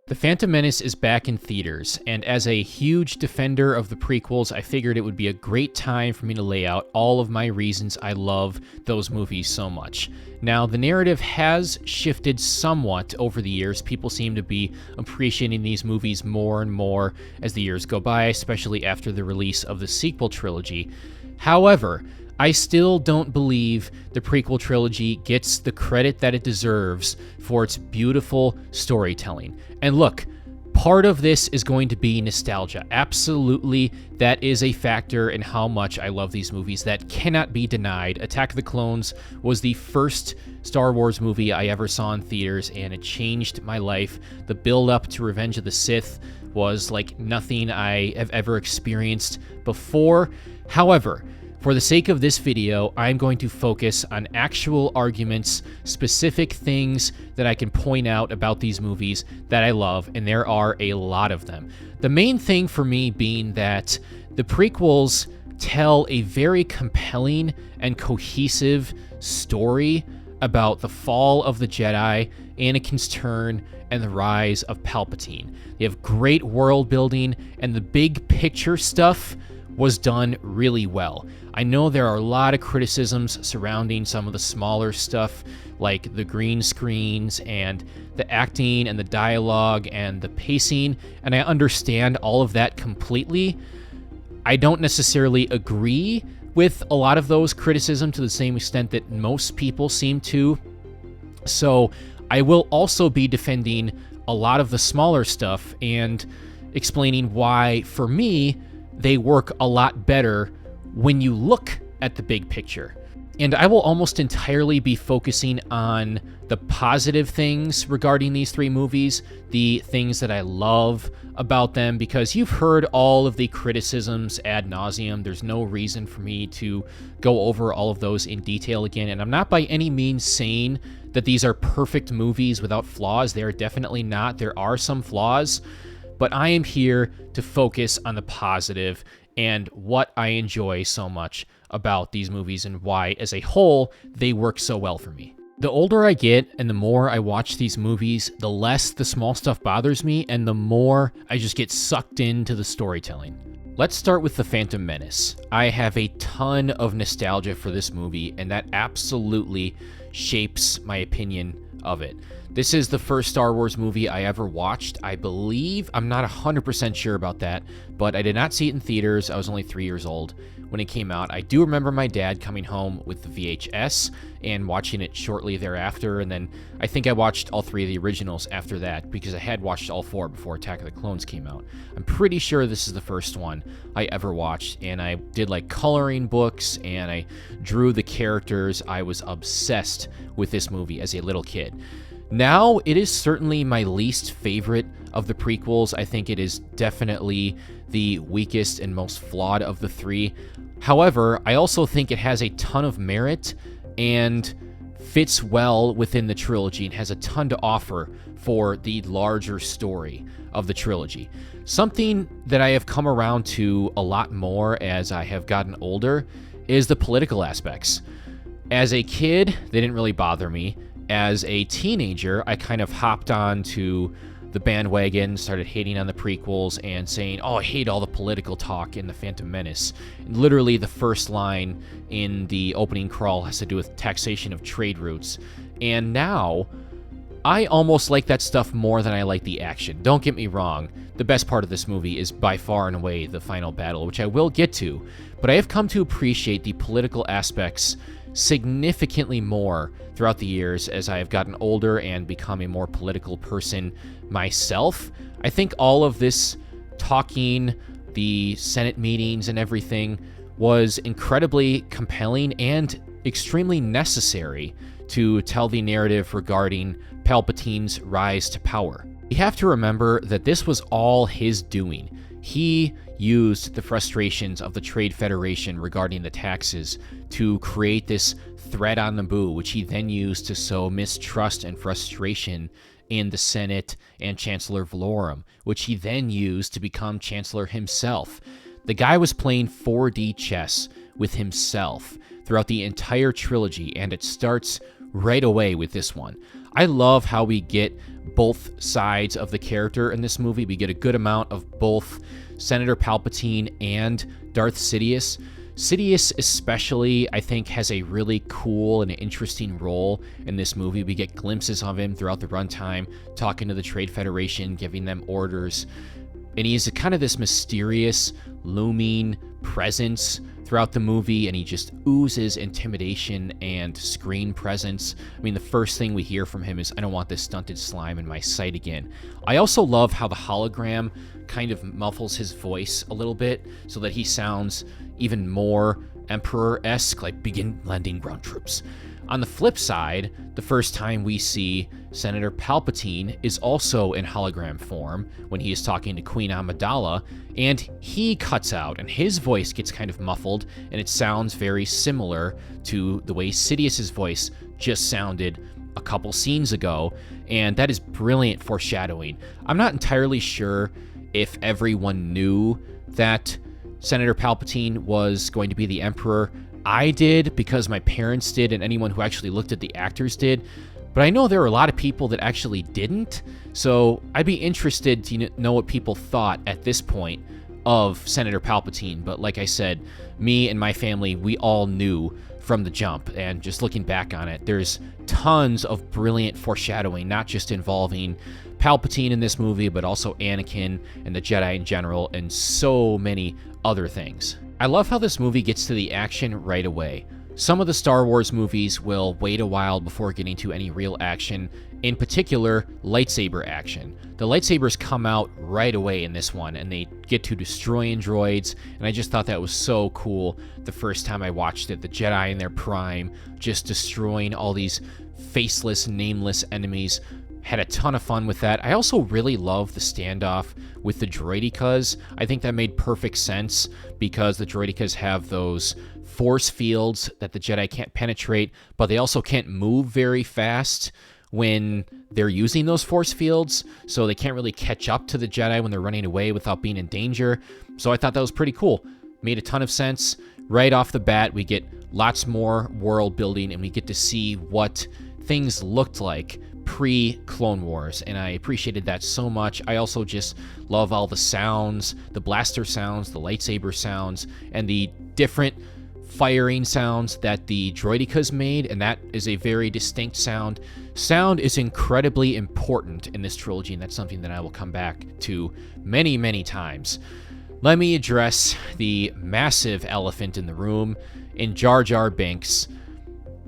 The Phantom Menace is back in theaters, and as a huge defender of the prequels, I figured it would be a great time for me to lay out all of my reasons I love those movies so much. Now, the narrative has shifted somewhat over the years. People seem to be appreciating these movies more and more as the years go by, especially after the release of the sequel trilogy. However, I still don't believe the prequel trilogy gets the credit that it deserves for its beautiful storytelling. And look, part of this is going to be nostalgia. Absolutely, that is a factor in how much I love these movies. That cannot be denied. Attack of the Clones was the first Star Wars movie I ever saw in theaters, and it changed my life. The build-up to Revenge of the Sith was like nothing I have ever experienced before. However, for the sake of this video, I'm going to focus on actual arguments, specific things that I can point out about these movies that I love, and there are a lot of them. The main thing for me being that the prequels tell a very compelling and cohesive story about the fall of the Jedi, Anakin's turn, and the rise of Palpatine. They have great world building, and the big picture stuff was done really well. I know there are a lot of criticisms surrounding some of the smaller stuff, like the green screens and the acting and the dialogue and the pacing, and I understand all of that completely. I don't necessarily agree with a lot of those criticisms to the same extent that most people seem to. So I will also be defending a lot of the smaller stuff and explaining why, for me, they work a lot better when you look at the big picture. And I will almost entirely be focusing on the positive things regarding these three movies, the things that I love about them, because you've heard all of the criticisms ad nauseum. There's no reason for me to go over all of those in detail again. And I'm not by any means saying that these are perfect movies without flaws. They are definitely not. There are some flaws, but I am here to focus on the positive and what I enjoy so much about these movies and why, as a whole, they work so well for me. The older I get and the more I watch these movies, the less the small stuff bothers me and the more I just get sucked into the storytelling. Let's start with The Phantom Menace. I have a ton of nostalgia for this movie, and that absolutely shapes my opinion of it. This is the first Star Wars movie I ever watched, I believe. I'm not 100% sure about that, but I did not see it in theaters. I was only 3 years old when it came out. I do remember my dad coming home with the VHS and watching it shortly thereafter, and then I think I watched all three of the originals after that because I had watched all four before Attack of the Clones came out. I'm pretty sure this is the first one I ever watched, and I did like coloring books and I drew the characters. I was obsessed with this movie as a little kid. Now, it is certainly my least favorite of the prequels. I think it is definitely the weakest and most flawed of the three. However, I also think it has a ton of merit and fits well within the trilogy and has a ton to offer for the larger story of the trilogy. Something that I have come around to a lot more as I have gotten older is the political aspects. As a kid, they didn't really bother me. As a teenager, I kind of hopped on to the bandwagon, started hating on the prequels and saying, oh, I hate all the political talk in The Phantom Menace. And literally, the first line in the opening crawl has to do with taxation of trade routes. And now, I almost like that stuff more than I like the action. Don't get me wrong. The best part of this movie is by far and away the final battle, which I will get to. But I have come to appreciate the political aspects significantly more throughout the years as I have gotten older and become a more political person myself. I think all of this talking, the Senate meetings and everything was incredibly compelling and extremely necessary to tell the narrative regarding Palpatine's rise to power. You have to remember that this was all his doing. He used the frustrations of the Trade Federation regarding the taxes to create this threat on Naboo, which he then used to sow mistrust and frustration in the Senate and Chancellor Valorum, which he then used to become Chancellor himself. The guy was playing 4D chess with himself throughout the entire trilogy, and it starts right away with this one. I love how we get both sides of the character in this movie. We get a good amount of both Senator Palpatine and Darth Sidious. Sidious especially, I think, has a really cool and interesting role in this movie. We get glimpses of him throughout the runtime, talking to the Trade Federation, giving them orders. And he's kind of this mysterious, looming presence throughout the movie, and he just oozes intimidation and screen presence. I mean, the first thing we hear from him is, "I don't want this stunted slime in my sight again." I also love how the hologram kind of muffles his voice a little bit so that he sounds even more Emperor-esque, like, "Begin landing ground troops." On the flip side, the first time we see Senator Palpatine is also in hologram form when he is talking to Queen Amidala, and he cuts out, and his voice gets kind of muffled, and it sounds very similar to the way Sidious's voice just sounded a couple scenes ago, and that is brilliant foreshadowing. I'm not entirely sure if everyone knew that Senator Palpatine was going to be the Emperor. I did because my parents did, and anyone who actually looked at the actors did. But I know there are a lot of people that actually didn't, so I'd be interested to know what people thought at this point of Senator Palpatine. But like I said, me and my family, we all knew from the jump, and just looking back on it, there's tons of brilliant foreshadowing, not just involving Palpatine in this movie, but also Anakin and the Jedi in general, and so many other things. I love how this movie gets to the action right away. Some of the Star Wars movies will wait a while before getting to any real action, in particular, lightsaber action. The lightsabers come out right away in this one, and they get to destroying droids, and I just thought that was so cool the first time I watched it. The Jedi in their prime, just destroying all these faceless, nameless enemies. Had a ton of fun with that. I also really love the standoff with the droidekas. I think that made perfect sense because the droidekas have those force fields that the Jedi can't penetrate, but they also can't move very fast when they're using those force fields, so they can't really catch up to the Jedi when they're running away without being in danger. So I thought that was pretty cool. Made a ton of sense. Right off the bat, we get lots more world building, and we get to see what things looked like pre-Clone Wars, and I appreciated that so much. I also just love all the sounds, the blaster sounds, the lightsaber sounds, and the different firing sounds that the droidekas made, and that is a very distinct sound. Sound is incredibly important in this trilogy, and that's something that I will come back to many, many times. Let me address the massive elephant in the room in Jar Jar Binks.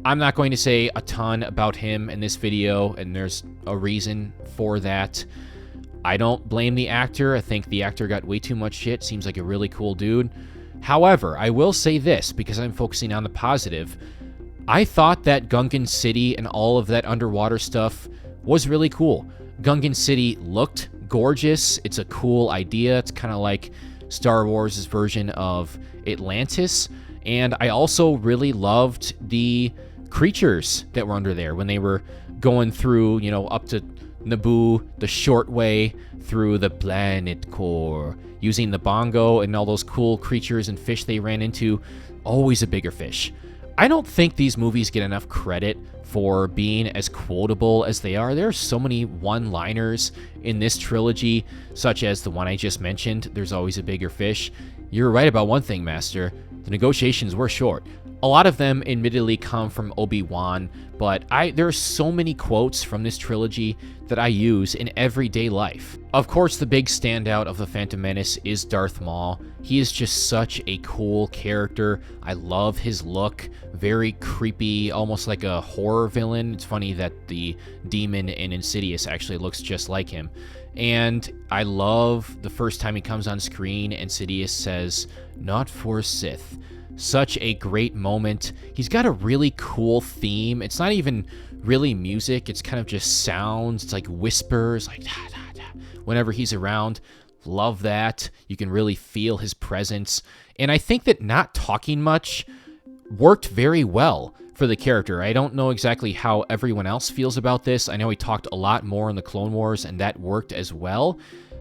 I'm not going to say a ton about him in this video, and there's a reason for that. I don't blame the actor. I think the actor got way too much shit. Seems like a really cool dude. However, I will say this, because I'm focusing on the positive. I thought that Gungan City and all of that underwater stuff was really cool. Gungan City looked gorgeous. It's a cool idea. It's kind of like Star Wars' version of Atlantis. And I also really loved the creatures that were under there when they were going through, up to Naboo the short way through the planet core, using the bongo and all those cool creatures and fish they ran into. Always a bigger fish. I don't think these movies get enough credit for being as quotable as they are. There are so many one-liners in this trilogy, such as the one I just mentioned, "There's always a bigger fish." You're right about one thing, Master. The negotiations were short. A lot of them admittedly come from Obi-Wan, but there are so many quotes from this trilogy that I use in everyday life. Of course, the big standout of the Phantom Menace is Darth Maul. He is just such a cool character. I love his look. Very creepy, almost like a horror villain. It's funny that the demon in Insidious actually looks just like him. And I love the first time he comes on screen and Sidious says, "Not for Sith." Such a great moment. He's got a really cool theme. It's not even really music. It's kind of just sounds. It's like whispers, like da, da, da, whenever he's around. Love that. You can really feel his presence. And I think that not talking much worked very well for the character. I don't know exactly how everyone else feels about this. I know he talked a lot more in the Clone Wars, and that worked as well.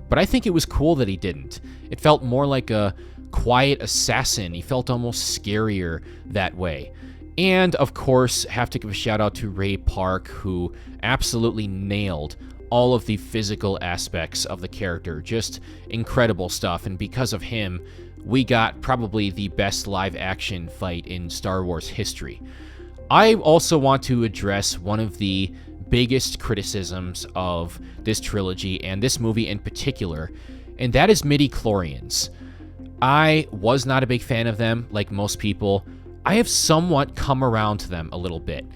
But I think it was cool that he didn't. It felt more like a quiet assassin. He felt almost scarier that way. And, of course, have to give a shout out to Ray Park, who absolutely nailed all of the physical aspects of the character. Just incredible stuff, and because of him, we got probably the best live-action fight in Star Wars history. I also want to address one of the biggest criticisms of this trilogy, and this movie in particular, and that is midi-chlorians. I was not a big fan of them, like most people. I have somewhat come around to them a little bit.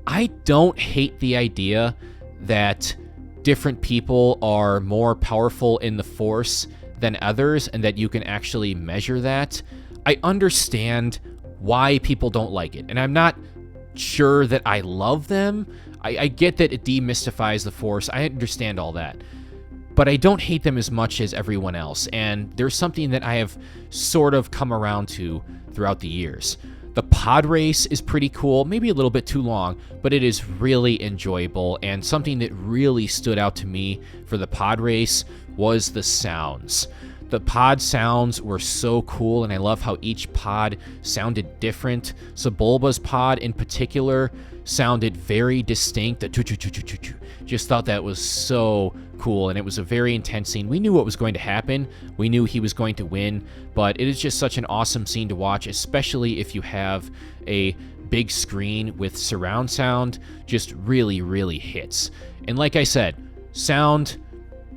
I don't hate the idea that different people are more powerful in the Force than others, and that you can actually measure that. I understand why people don't like it, and I'm not sure that I love them. I get that it demystifies the Force. I understand all that. But I don't hate them as much as everyone else, and there's something that I have sort of come around to throughout the years. The pod race is pretty cool, maybe a little bit too long, but it is really enjoyable, and something that really stood out to me for the pod race was the sounds. The pod sounds were so cool, and I love how each pod sounded different. Sebulba's pod in particular sounded very distinct. Just thought that was so cool, and it was a very intense scene. We knew what was going to happen. We knew he was going to win, but it is just such an awesome scene to watch, especially if you have a big screen with surround sound. Just really, really hits. And like I said, sound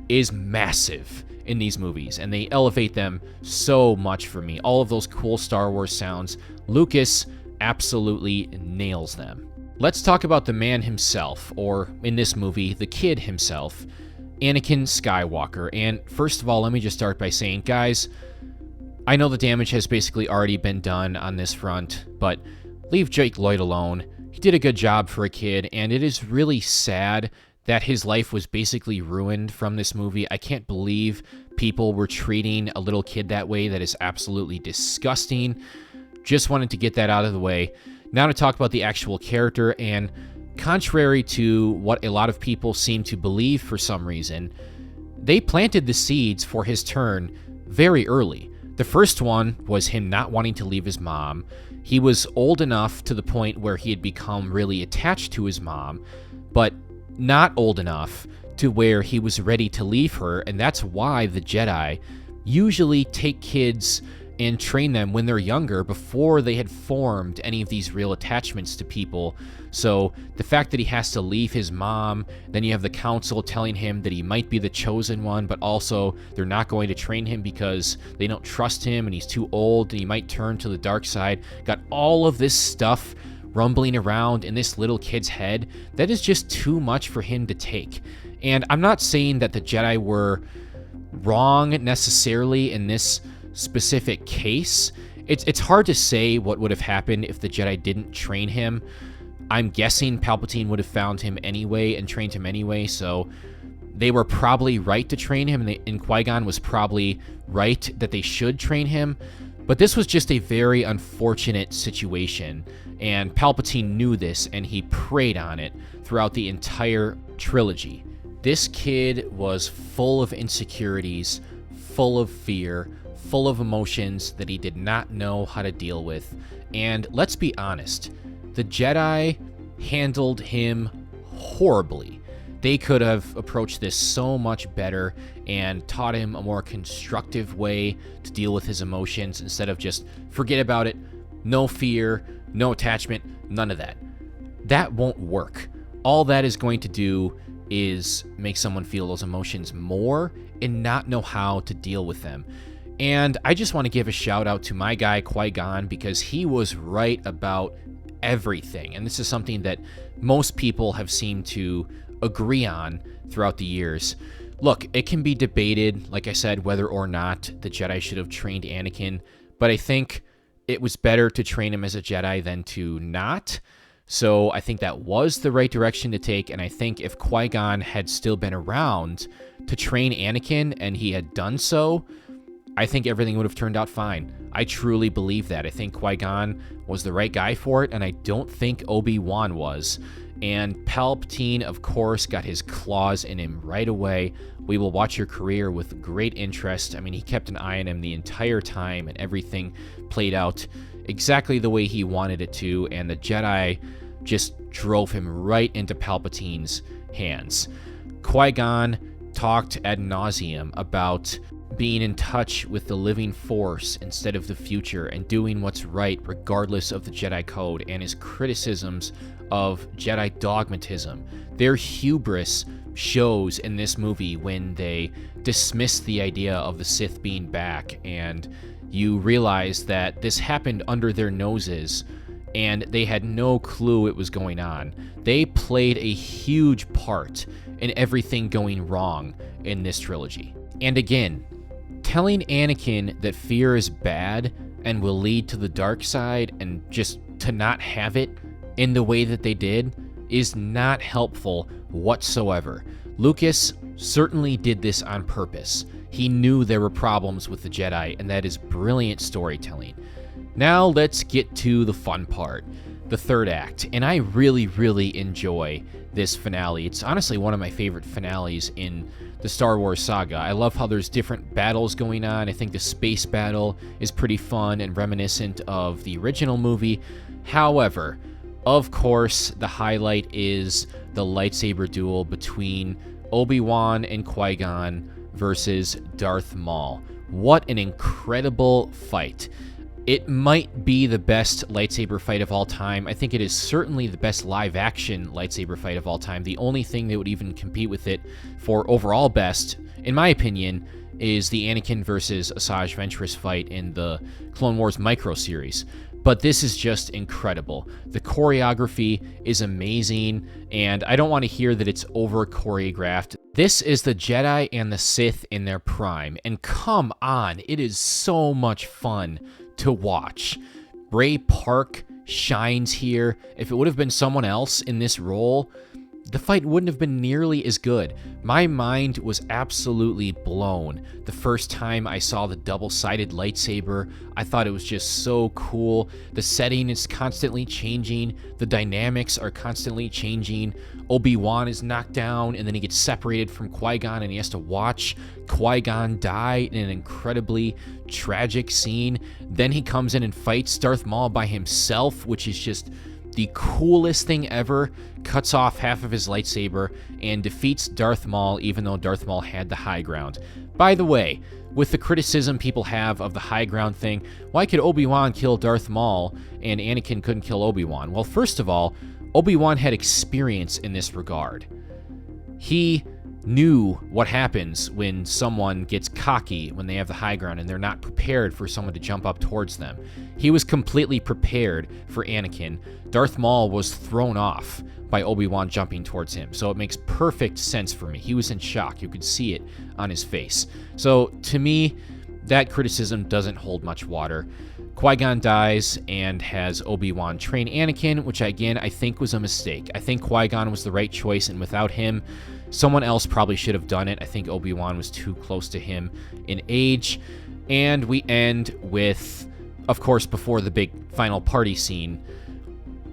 is massive in these movies, and they elevate them so much for me. All of those cool Star Wars sounds, Lucas absolutely nails them. Let's talk about the man himself, or in this movie, the kid himself, Anakin Skywalker. And first of all, let me just start by saying, guys, I know the damage has basically already been done on this front, but leave Jake Lloyd alone. He did a good job for a kid, and it is really sad that his life was basically ruined from this movie. I can't believe people were treating a little kid that way. That is absolutely disgusting. Just wanted to get that out of the way. Now to talk about the actual character, and contrary to what a lot of people seem to believe for some reason, they planted the seeds for his turn very early. The first one was him not wanting to leave his mom. He was old enough to the point where he had become really attached to his mom, but not old enough to where he was ready to leave her, and that's why the Jedi usually take kids and train them when they're younger, before they had formed any of these real attachments to people. So the fact that he has to leave his mom, then you have the council telling him that he might be the chosen one, but also they're not going to train him because they don't trust him and he's too old and he might turn to the dark side. Got all of this stuff rumbling around in this little kid's head. That is just too much for him to take. And I'm not saying that the Jedi were wrong necessarily in this specific case. It's hard to say what would have happened if the Jedi didn't train him. I'm guessing Palpatine would have found him anyway and trained him anyway, so they were probably right to train him, and Qui-Gon was probably right that they should train him. But this was just a very unfortunate situation, and Palpatine knew this, and he preyed on it throughout the entire trilogy. This kid was full of insecurities, full of fear, full of emotions that he did not know how to deal with. And let's be honest, the Jedi handled him horribly. They could have approached this so much better and taught him a more constructive way to deal with his emotions instead of just forget about it, no fear, no attachment, none of that. That won't work. All that is going to do is make someone feel those emotions more and not know how to deal with them. And I just want to give a shout out to my guy Qui-Gon, because he was right about everything. And this is something that most people have seemed to agree on throughout the years. Look, it can be debated, like I said, whether or not the Jedi should have trained Anakin, but I think it was better to train him as a Jedi than to not. So I think that was the right direction to take, and I think if Qui-Gon had still been around to train Anakin and he had done so, I think everything would have turned out fine. I truly believe that. I think Qui-Gon was the right guy for it, and I don't think Obi-Wan was. And Palpatine, of course, got his claws in him right away. We will watch your career with great interest. I mean, he kept an eye on him the entire time, and everything played out exactly the way he wanted it to, and the Jedi just drove him right into Palpatine's hands. Qui-Gon talked ad nauseum about being in touch with the living force instead of the future and doing what's right regardless of the Jedi Code, and his criticisms of Jedi dogmatism. Their hubris shows in this movie when they dismiss the idea of the Sith being back, and you realize that this happened under their noses and they had no clue it was going on. They played a huge part in everything going wrong in this trilogy. And again, telling Anakin that fear is bad and will lead to the dark side, and just to not have it in the way that they did, is not helpful whatsoever. Lucas certainly did this on purpose. He knew there were problems with the Jedi, and that is brilliant storytelling. Now let's get to the fun part, the third act. And I really, really enjoy this finale. It's honestly one of my favorite finales in the Star Wars saga. I love how there's different battles going on. I think the space battle is pretty fun and reminiscent of the original movie. However, of course, the highlight is the lightsaber duel between Obi-Wan and Qui-Gon versus Darth Maul. What an incredible fight. It might be the best lightsaber fight of all time. I think it is certainly the best live-action lightsaber fight of all time. The only thing that would even compete with it for overall best, in my opinion, is the Anakin versus Asajj Ventress fight in the Clone Wars micro series. But this is just incredible. The choreography is amazing, and I don't want to hear that it's over-choreographed. This is the Jedi and the Sith in their prime, and come on, it is so much fun to watch. Ray Park shines here. If it would have been someone else in this role, the fight wouldn't have been nearly as good. My mind was absolutely blown the first time I saw the double-sided lightsaber. I thought it was just so cool. The setting is constantly changing. The dynamics are constantly changing. Obi-Wan is knocked down, and then he gets separated from Qui-Gon, and he has to watch Qui-Gon die in an incredibly tragic scene. Then he comes in and fights Darth Maul by himself, which is just the coolest thing ever. Cuts off half of his lightsaber and defeats Darth Maul, even though Darth Maul had the high ground. By the way, with the criticism people have of the high ground thing, why could Obi-Wan kill Darth Maul and Anakin couldn't kill Obi-Wan? Well, first of all, Obi-Wan had experience in this regard. He knew what happens when someone gets cocky when they have the high ground and they're not prepared for someone to jump up towards them. He was completely prepared for Anakin. Darth Maul was thrown off by Obi-Wan jumping towards him, so it makes perfect sense for me. He was in shock. You could see it on his face. So to me, that criticism doesn't hold much water. Qui-Gon dies and has Obi-Wan train Anakin, which again, I think was a mistake. I think Qui-Gon was the right choice, and without him, someone else probably should have done it. I think Obi-Wan was too close to him in age. And we end with, of course, before the big final party scene,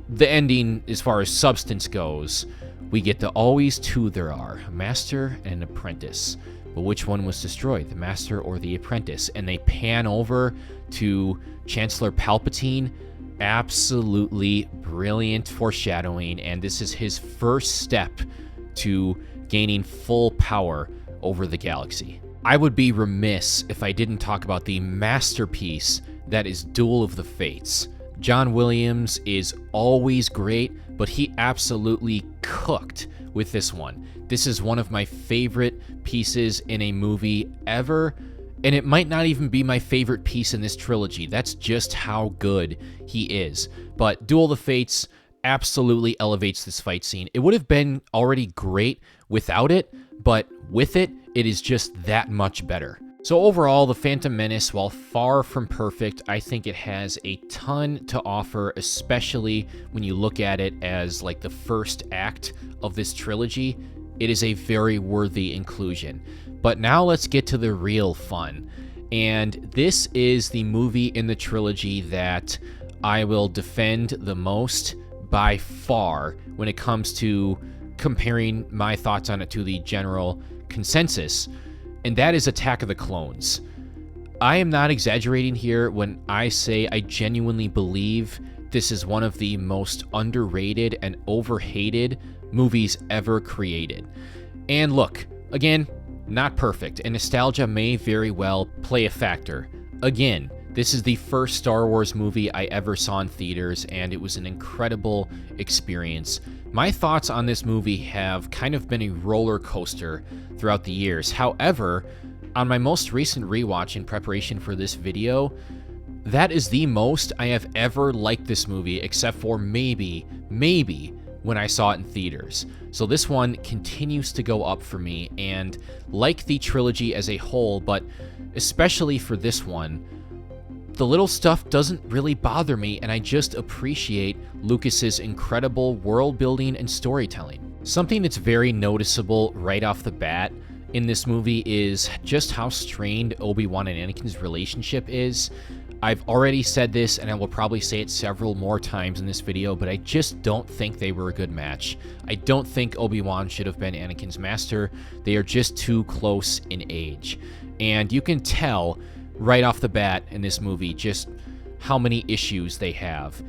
the ending as far as substance goes. We get the always two there are, a master and an apprentice. But which one was destroyed, the master or the apprentice? And they pan over to Chancellor Palpatine. Absolutely brilliant foreshadowing, and this is his first step to gaining full power over the galaxy. I would be remiss if I didn't talk about the masterpiece that is Duel of the Fates. John Williams is always great, but he absolutely cooked with this one. This is one of my favorite pieces in a movie ever, and it might not even be my favorite piece in this trilogy. That's just how good he is. But Duel of the Fates absolutely elevates this fight scene. It would have been already great without it, but with it, it is just that much better. So overall, The Phantom Menace, while far from perfect, I think it has a ton to offer, especially when you look at it as like the first act of this trilogy. It is a very worthy inclusion. But now let's get to the real fun. And this is the movie in the trilogy that I will defend the most by far when it comes to comparing my thoughts on it to the general consensus, and that is Attack of the Clones. I am not exaggerating here when I say I genuinely believe this is one of the most underrated and overhated movies ever created. And look, again, not perfect, and nostalgia may very well play a factor. Again, this is the first Star Wars movie I ever saw in theaters, and it was an incredible experience. My thoughts on this movie have kind of been a roller coaster throughout the years. However, on my most recent rewatch in preparation for this video, that is the most I have ever liked this movie, except for maybe when I saw it in theaters. So this one continues to go up for me, and like the trilogy as a whole, but especially for this one, the little stuff doesn't really bother me, and I just appreciate Lucas's incredible world building and storytelling. Something that's very noticeable right off the bat in this movie is just how strained Obi-Wan and Anakin's relationship is. I've already said this, and I will probably say it several more times in this video, but I just don't think they were a good match. I don't think Obi-Wan should have been Anakin's master. They are just too close in age. And you can tell right off the bat in this movie just how many issues they have.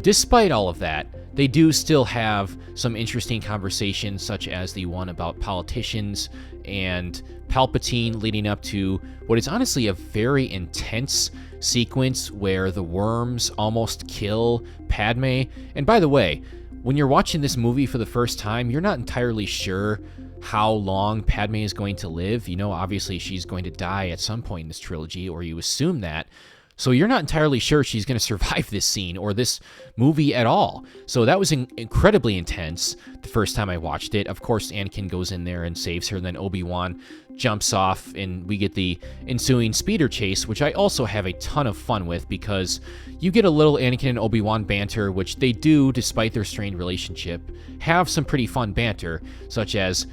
Despite all of that, they do still have some interesting conversations, such as the one about politicians and Palpatine, leading up to what is honestly a very intense sequence where the worms almost kill Padme. And by the way, when you're watching this movie for the first time, you're not entirely sure how long Padme is going to live. You know, obviously she's going to die at some point in this trilogy, or you assume that. So you're not entirely sure she's going to survive this scene or this movie at all. So that was incredibly intense the first time I watched it. Of course, Anakin goes in there and saves her, and then Obi-Wan jumps off, and we get the ensuing speeder chase, which I also have a ton of fun with, because you get a little Anakin and Obi-Wan banter, which they do, despite their strained relationship, have some pretty fun banter, such as,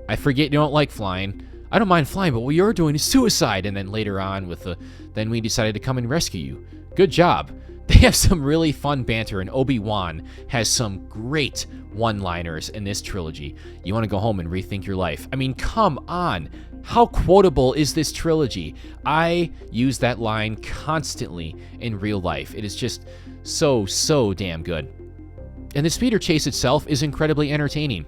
I forget you don't like flying. I don't mind flying, but what you're doing is suicide. And then later on with the, then we decided to come and rescue you. Good job. They have some really fun banter, and Obi-Wan has some great one-liners in this trilogy. You want to go home and rethink your life. I mean, come on. How quotable is this trilogy? I use that line constantly in real life. It is just so damn good. And the speeder chase itself is incredibly entertaining.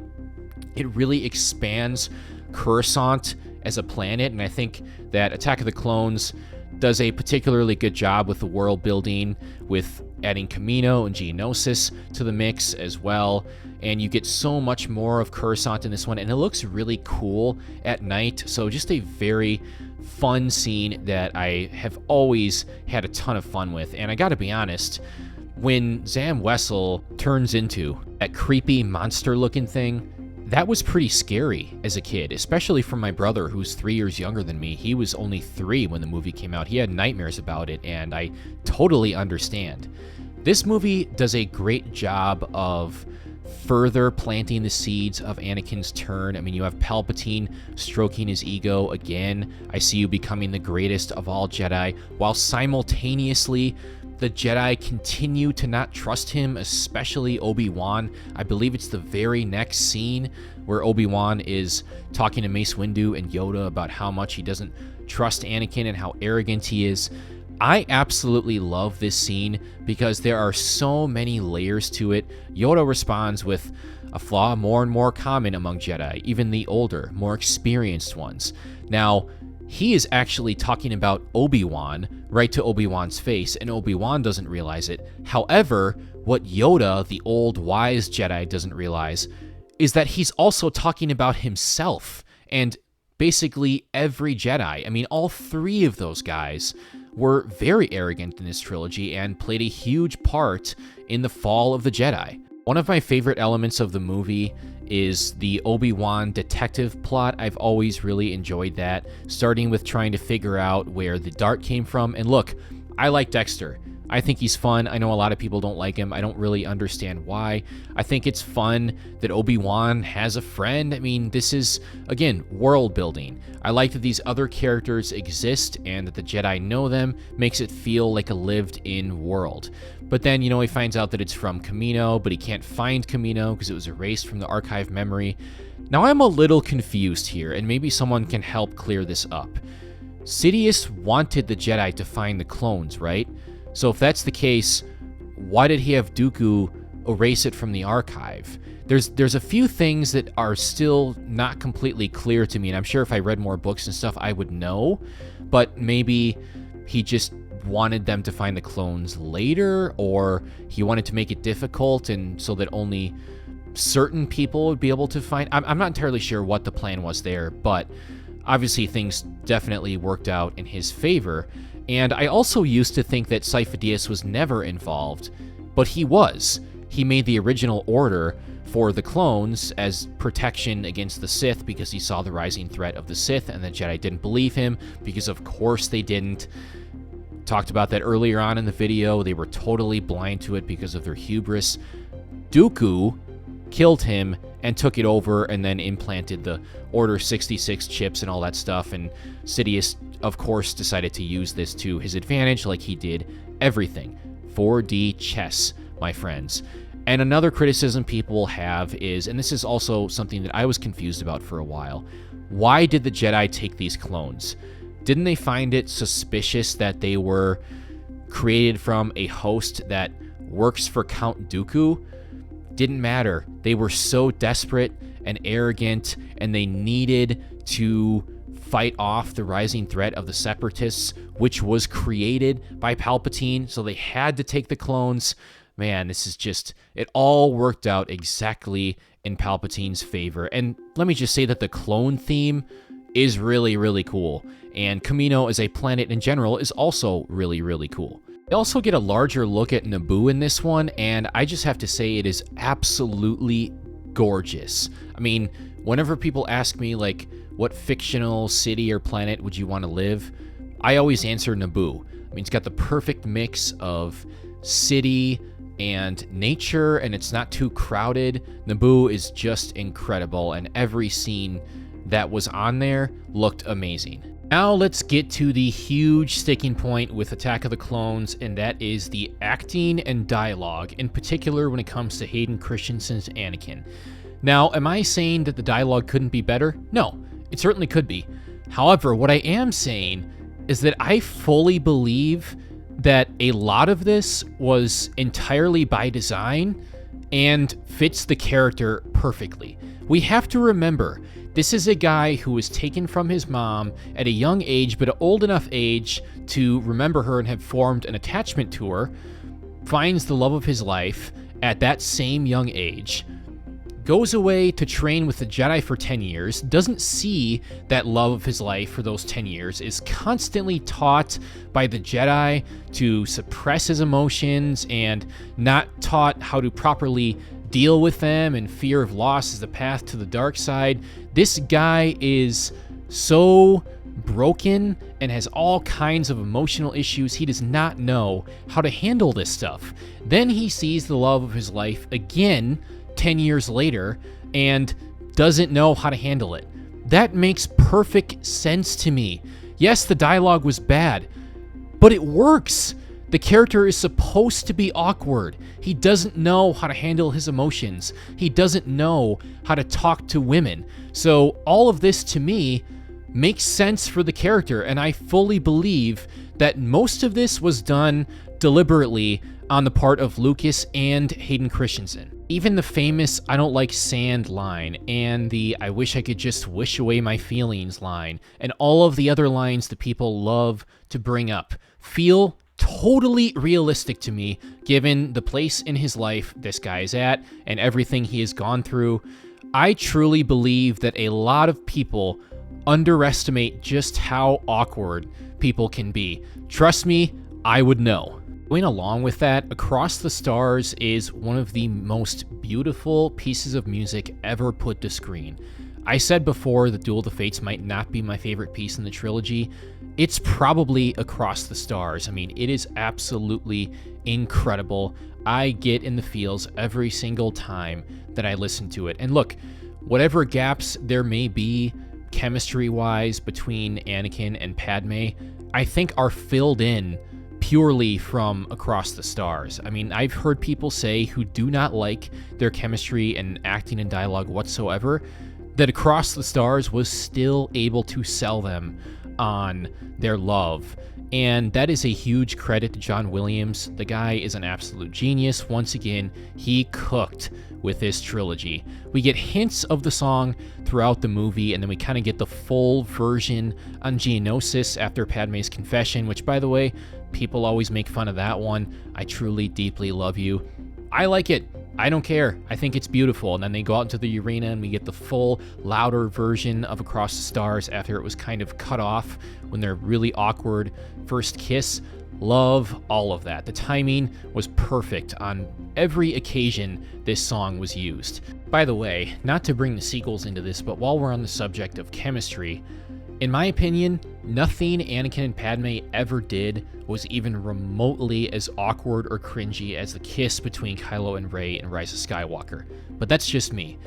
It really expands Coruscant as a planet, and I think that Attack of the Clones does a particularly good job with the world building, with adding Kamino and Geonosis to the mix as well, and you get so much more of Coruscant in this one, and it looks really cool at night. So just a very fun scene that I have always had a ton of fun with. And I gotta be honest, when Zam Wesell turns into that creepy monster looking thing, that was pretty scary as a kid, especially for my brother, who's 3 years younger than me. He was only 3 when the movie came out. He had nightmares about it, and I totally understand. This movie does a great job of further planting the seeds of Anakin's turn. I mean, you have Palpatine stroking his ego again. I see you becoming the greatest of all Jedi, while simultaneously the Jedi continue to not trust him, especially Obi-Wan. I believe it's the very next scene where Obi-Wan is talking to Mace Windu and Yoda about how much he doesn't trust Anakin and how arrogant he is. I absolutely love this scene because there are so many layers to it. Yoda responds with a flaw more and more common among Jedi, even the older, more experienced ones. Now, he is actually talking about Obi-Wan right to Obi-Wan's face, and Obi-Wan doesn't realize it. However, what Yoda, the old wise Jedi, doesn't realize is that he's also talking about himself and basically every Jedi. I mean, all 3 of those guys were very arrogant in this trilogy and played a huge part in the fall of the Jedi. One of my favorite elements of the movie is the Obi-Wan detective plot. I've always really enjoyed that, starting with trying to figure out where the dart came from. And look, I like Dexter. I think he's fun. I know a lot of people don't like him. I don't really understand why. I think it's fun that Obi-Wan has a friend. I mean, this is, again, world building. I like that these other characters exist and that the Jedi know them, makes it feel like a lived-in world. But then, he finds out that it's from Kamino, but he can't find Kamino because it was erased from the archive memory. Now, I'm a little confused here, and maybe someone can help clear this up. Sidious wanted the Jedi to find the clones, right? So if that's the case, why did he have Dooku erase it from the archive? There's a few things that are still not completely clear to me, and I'm sure if I read more books and stuff, I would know, but maybe he just wanted them to find the clones later, or he wanted to make it difficult and so that only certain people would be able to find. I'm not entirely sure what the plan was there, but obviously things definitely worked out in his favor. And I also used to think that Sifo-Dyas was never involved, but he was. He made the original order for the clones as protection against the Sith because he saw the rising threat of the Sith, and the Jedi didn't believe him because of course they didn't. Talked about that earlier on in the video. They were totally blind to it because of their hubris. Dooku killed him and took it over and then implanted the Order 66 chips and all that stuff, and Sidious, of course, decided to use this to his advantage like he did everything. 4D chess, my friends. And another criticism people have is, and this is also something that I was confused about for a while, why did the Jedi take these clones? Didn't they find it suspicious that they were created from a host that works for Count Dooku? Didn't matter. They were so desperate and arrogant, and they needed to fight off the rising threat of the Separatists, which was created by Palpatine, so they had to take the clones. Man, this is just, it all worked out exactly in Palpatine's favor. And let me just say that the clone theme is really, really cool. And Kamino as a planet in general is also really, really cool. We also get a larger look at Naboo in this one, and I just have to say it is absolutely gorgeous. I mean, whenever people ask me, like, what fictional city or planet would you want to live, I always answer Naboo. I mean, it's got the perfect mix of city and nature, and it's not too crowded. Naboo is just incredible, and every scene that was on there looked amazing. Now let's get to the huge sticking point with Attack of the Clones, and that is the acting and dialogue, in particular when it comes to Hayden Christensen's Anakin. Now, am I saying that the dialogue couldn't be better? No, it certainly could be. However, what I am saying is that I fully believe that a lot of this was entirely by design and fits the character perfectly. We have to remember, this is a guy who was taken from his mom at a young age, but an old enough age to remember her and have formed an attachment to her, finds the love of his life at that same young age, goes away to train with the Jedi for 10 years, doesn't see that love of his life for those 10 years, is constantly taught by the Jedi to suppress his emotions and not taught how to properly deal with them, and fear of loss is the path to the dark side. This guy is so broken and has all kinds of emotional issues. He does not know how to handle this stuff. Then he sees the love of his life again 10 years later and doesn't know how to handle it. That makes perfect sense to me. Yes, the dialogue was bad, but it works. The character is supposed to be awkward. He doesn't know how to handle his emotions. He doesn't know how to talk to women. So all of this, to me, makes sense for the character, and I fully believe that most of this was done deliberately on the part of Lucas and Hayden Christensen. Even the famous "I don't like sand" line, and the "I wish I could just wish away my feelings" line, and all of the other lines that people love to bring up feel totally realistic to me, given the place in his life this guy is at and everything he has gone through. I truly believe that a lot of people underestimate just how awkward people can be. Trust me, I would know. Going along with that, Across the Stars is one of the most beautiful pieces of music ever put to screen. I said before that Duel of the Fates might not be my favorite piece in the trilogy. It's probably Across the Stars. I mean, it is absolutely incredible. I get in the feels every single time that I listen to it. And look, whatever gaps there may be chemistry-wise between Anakin and Padme, I think are filled in purely from Across the Stars. I mean, I've heard people say who do not like their chemistry and acting and dialogue whatsoever, that Across the Stars was still able to sell them on their love. And that is a huge credit to John Williams. The guy is an absolute genius. Once again, he cooked with this trilogy. We get hints of the song throughout the movie, and then we kind of get the full version on Geonosis after Padme's confession, which, by the way, people always make fun of that one. I truly, deeply love you. I like it. I don't care. I think it's beautiful. And then they go out into the arena and we get the full, louder version of Across the Stars after it was kind of cut off when their really awkward first kiss. Love all of that. The timing was perfect on every occasion this song was used. By the way, not to bring the sequels into this, but while we're on the subject of chemistry, in my opinion, nothing Anakin and Padme ever did was even remotely as awkward or cringy as the kiss between Kylo and Rey in Rise of Skywalker. But that's just me.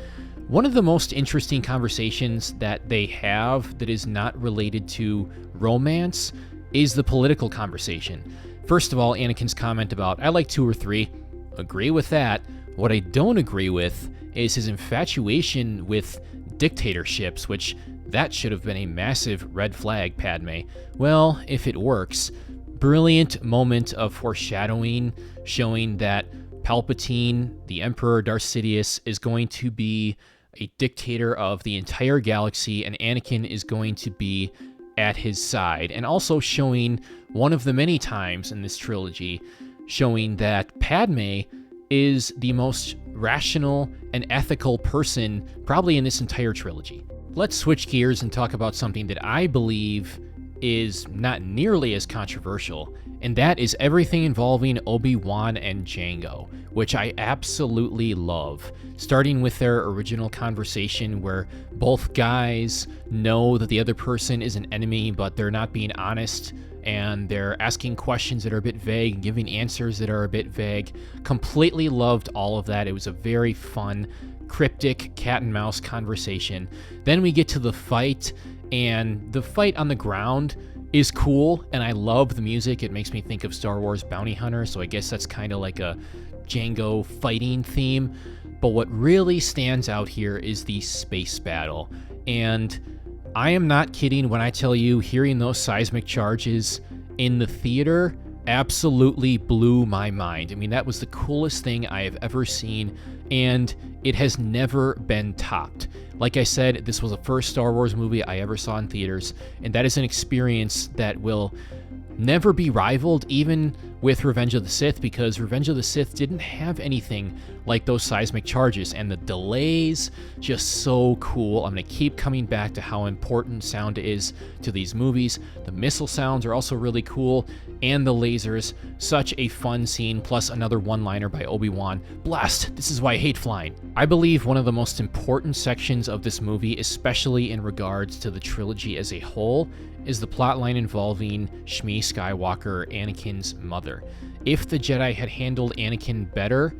One of the most interesting conversations that they have that is not related to romance is the political conversation. First of all, Anakin's comment about, I like 2 or 3. Agree with that. What I don't agree with is his infatuation with dictatorships, which that should have been a massive red flag, Padme. Well, if it works. Brilliant moment of foreshadowing, showing that Palpatine, the Emperor Darth Sidious, is going to be a dictator of the entire galaxy, and Anakin is going to be at his side. And also showing one of the many times in this trilogy, showing that Padme is the most rational and ethical person probably in this entire trilogy. Let's switch gears and talk about something that I believe is not nearly as controversial, and that is everything involving Obi-Wan and Jango, which I absolutely love. Starting with their original conversation where both guys know that the other person is an enemy, but they're not being honest, and they're asking questions that are a bit vague and giving answers that are a bit vague. Completely loved all of that. It was a very fun, cryptic cat and mouse conversation. Then we get to the fight, and the fight on the ground is cool, and I love the music. It makes me think of Star Wars Bounty Hunter, so I guess that's kind of like a Jango fighting theme. But what really stands out here is the space battle, and I am not kidding when I tell you hearing those seismic charges in the theater absolutely blew my mind. I mean, that was the coolest thing I have ever seen, and it has never been topped. Like I said, this was the first Star Wars movie I ever saw in theaters, and that is an experience that will never be rivaled, even with Revenge of the Sith, because Revenge of the Sith didn't have anything like those seismic charges, and the delays, just so cool. I'm going to keep coming back to how important sound is to these movies. The missile sounds are also really cool, and the lasers, such a fun scene, plus another one-liner by Obi-Wan, "Blast, this is why I hate flying." I believe one of the most important sections of this movie, especially in regards to the trilogy as a whole, is the plotline involving Shmi Skywalker, Anakin's mother. If the Jedi had handled Anakin better,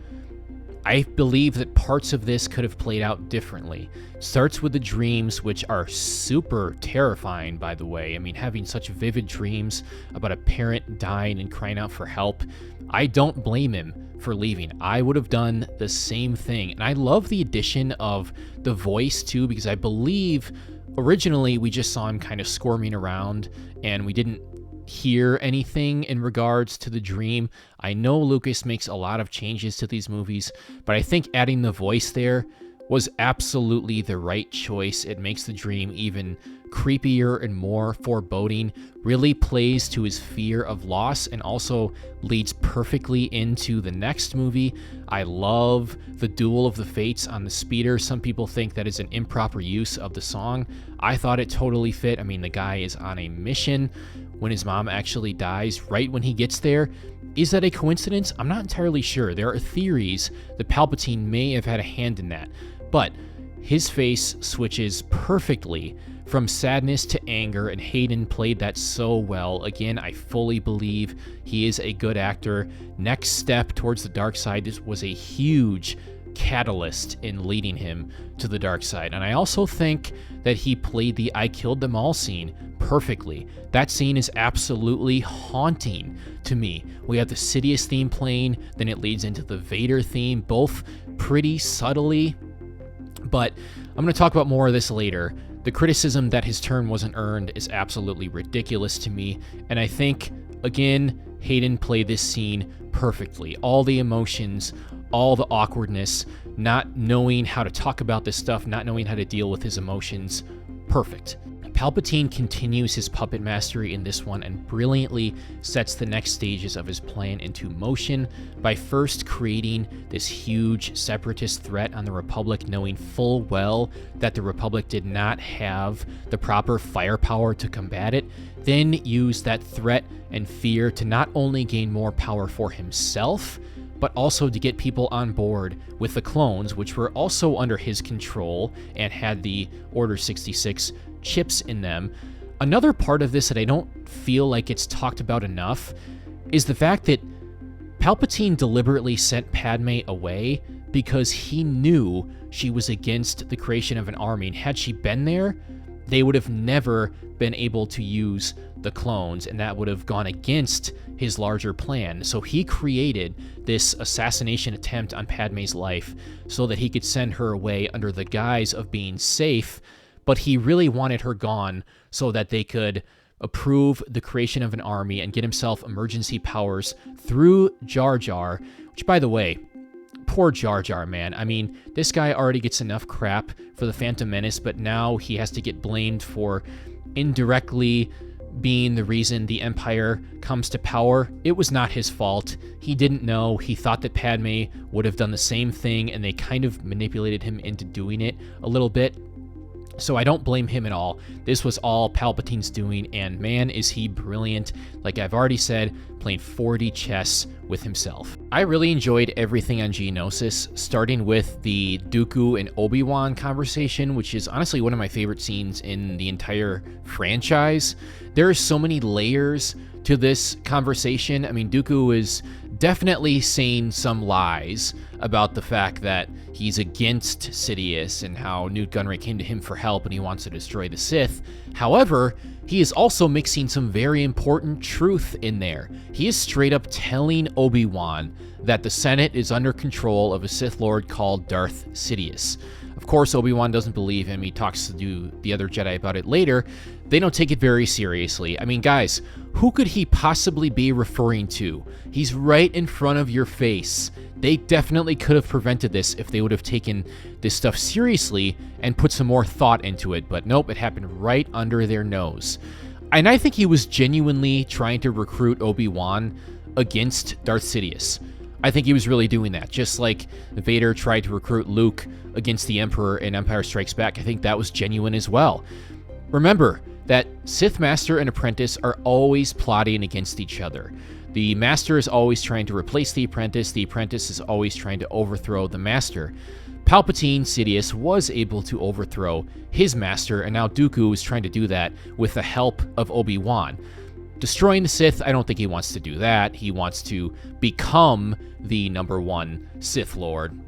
I believe that parts of this could have played out differently. Starts with the dreams, which are super terrifying, by the way. I mean, having such vivid dreams about a parent dying and crying out for help. I don't blame him for leaving. I would have done the same thing. And I love the addition of the voice, too, because I believe originally we just saw him kind of squirming around and we didn't hear anything in regards to the dream. I know Lucas makes a lot of changes to these movies, but I think adding the voice there was absolutely the right choice. It makes the dream even creepier and more foreboding, really plays to his fear of loss, and also leads perfectly into the next movie. I love the Duel of the Fates on the speeder. Some people think that is an improper use of the song. I thought it totally fit. I mean, the guy is on a mission when his mom actually dies right when he gets there. Is that a coincidence? I'm not entirely sure. There are theories that Palpatine may have had a hand in that. But his face switches perfectly from sadness to anger, and Hayden played that so well. Again, I fully believe he is a good actor. Next step towards the dark side was a huge catalyst in leading him to the dark side. And I also think that he played the I killed them all scene perfectly. That scene is absolutely haunting to me. We have the Sidious theme playing, then it leads into the Vader theme, both pretty subtly. But I'm going to talk about more of this later. The criticism that his turn wasn't earned is absolutely ridiculous to me, and I think, again, Hayden played this scene perfectly. All the emotions, all the awkwardness, not knowing how to talk about this stuff, not knowing how to deal with his emotions, perfect. Palpatine continues his puppet mastery in this one and brilliantly sets the next stages of his plan into motion by first creating this huge separatist threat on the Republic, knowing full well that the Republic did not have the proper firepower to combat it, then use that threat and fear to not only gain more power for himself, but also to get people on board with the clones, which were also under his control and had the Order 66 chips in them. Another part of this that I don't feel like it's talked about enough is the fact that Palpatine deliberately sent Padme away because he knew she was against the creation of an army, and had she been there, they would have never been able to use the clones, and that would have gone against his larger plan. So he created this assassination attempt on Padme's life so that he could send her away under the guise of being safe, but he really wanted her gone so that they could approve the creation of an army and get himself emergency powers through Jar Jar, which, by the way, poor Jar Jar, man. I mean, this guy already gets enough crap for the Phantom Menace, but now he has to get blamed for indirectly being the reason the Empire comes to power. It was not his fault. He didn't know. He thought that Padme would have done the same thing, and they kind of manipulated him into doing it a little bit. So I don't blame him at all. This was all Palpatine's doing, and man, is he brilliant. Like I've already said, playing 4D chess with himself. I really enjoyed everything on Geonosis, starting with the Dooku and Obi-Wan conversation, which is honestly one of my favorite scenes in the entire franchise. There are so many layers to this conversation. I mean, Dooku is definitely saying some lies about the fact that he's against Sidious and how Newt Gunray came to him for help and he wants to destroy the Sith. However, he is also mixing some very important truth in there. He is straight up telling Obi-Wan that the Senate is under control of a Sith Lord called Darth Sidious. Of course, Obi-Wan doesn't believe him. He talks to the other Jedi about it later. They don't take it very seriously. I mean, guys, who could he possibly be referring to? He's right in front of your face. They definitely could have prevented this if they would have taken this stuff seriously and put some more thought into it, but nope, it happened right under their nose. And I think he was genuinely trying to recruit Obi-Wan against Darth Sidious. I think he was really doing that, just like Vader tried to recruit Luke against the Emperor in Empire Strikes Back. I think that was genuine as well. Remember that Sith Master and Apprentice are always plotting against each other. The Master is always trying to replace the Apprentice is always trying to overthrow the Master. Palpatine, Sidious, was able to overthrow his Master, and now Dooku is trying to do that with the help of Obi-Wan. Destroying the Sith, I don't think he wants to do that. He wants to become the #1 Sith Lord.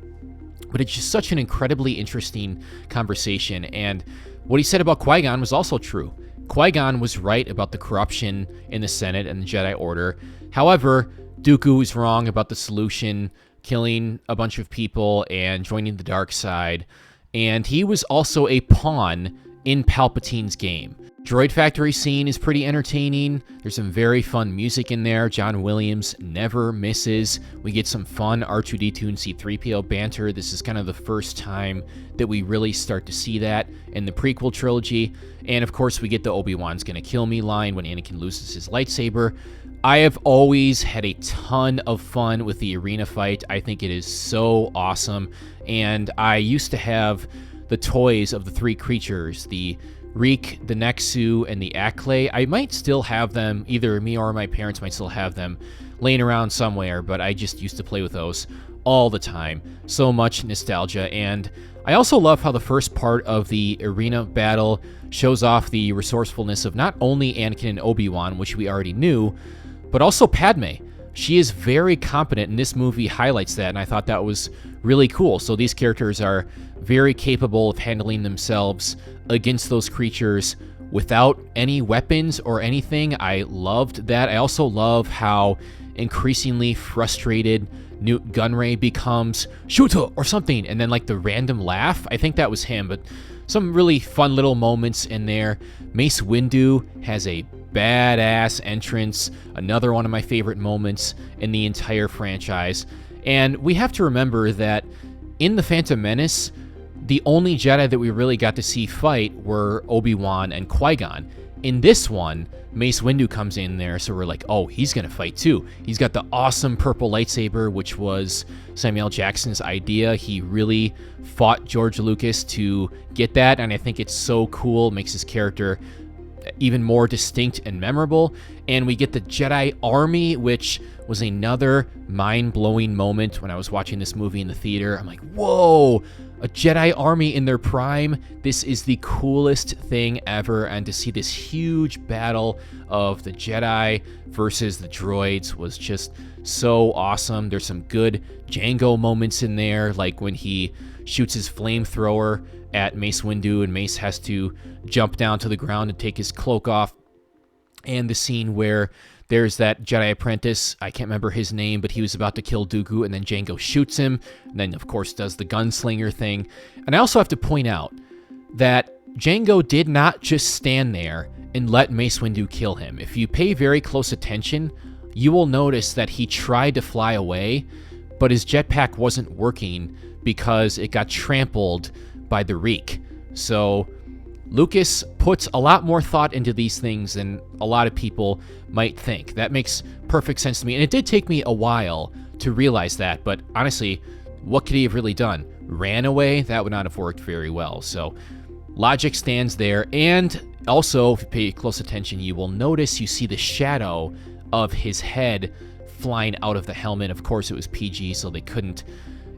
But it's just such an incredibly interesting conversation, and what he said about Qui-Gon was also true. Qui-Gon was right about the corruption in the Senate and the Jedi Order. However, Dooku was wrong about the solution, killing a bunch of people and joining the dark side. And he was also a pawn in Palpatine's game. Droid Factory scene is pretty entertaining. There's some very fun music in there. John Williams never misses. We get some fun R2-D2 and C-3PO banter. This is kind of the first time that we really start to see that in the prequel trilogy. And of course, we get the Obi-Wan's gonna kill me line when Anakin loses his lightsaber. I have always had a ton of fun with the arena fight. I think it is so awesome. And I used to have the toys of the three creatures, the Reek, the Nexu, and the Acklay. I might still have them, either me or my parents might still have them laying around somewhere, but I just used to play with those all the time. So much nostalgia. And I also love how the first part of the arena battle shows off the resourcefulness of not only Anakin and Obi-Wan, which we already knew, but also Padme. She is very competent, and this movie highlights that, and I thought that was really cool. So these characters are very capable of handling themselves against those creatures without any weapons or anything. I loved that. I also love how increasingly frustrated Newt Gunray becomes, shoot her or something, and then like the random laugh. I think that was him, but some really fun little moments in there. Mace Windu has a badass entrance, another one of my favorite moments in the entire franchise. And we have to remember that in The Phantom Menace, the only Jedi that we really got to see fight were Obi-Wan and Qui-Gon. In this one, Mace Windu comes in there, so we're like, oh, he's gonna fight too. He's got the awesome purple lightsaber, which was Samuel L. Jackson's idea. He really fought George Lucas to get that, and I think it's so cool. It makes his character even more distinct and memorable. And we get the Jedi Army, which was another mind-blowing moment when I was watching this movie in the theater. I'm like, whoa, a Jedi Army in their prime. This is the coolest thing ever. And to see this huge battle of the Jedi versus the droids was just so awesome. There's some good Jango moments in there, like when he shoots his flamethrower at Mace Windu and Mace has to jump down to the ground and take his cloak off. And the scene where there's that Jedi apprentice, I can't remember his name, but he was about to kill Dooku, and then Jango shoots him, and then, of course, does the gunslinger thing. And I also have to point out that Jango did not just stand there and let Mace Windu kill him. If you pay very close attention, you will notice that he tried to fly away, but his jetpack wasn't working because it got trampled by the Reek. So Lucas puts a lot more thought into these things than a lot of people might think. That makes perfect sense to me. And it did take me a while to realize that, but honestly, what could he have really done? Ran away? That would not have worked very well. So logic stands there. And also, if you pay close attention, you will notice you see the shadow of his head flying out of the helmet. Of course, it was PG, so they couldn't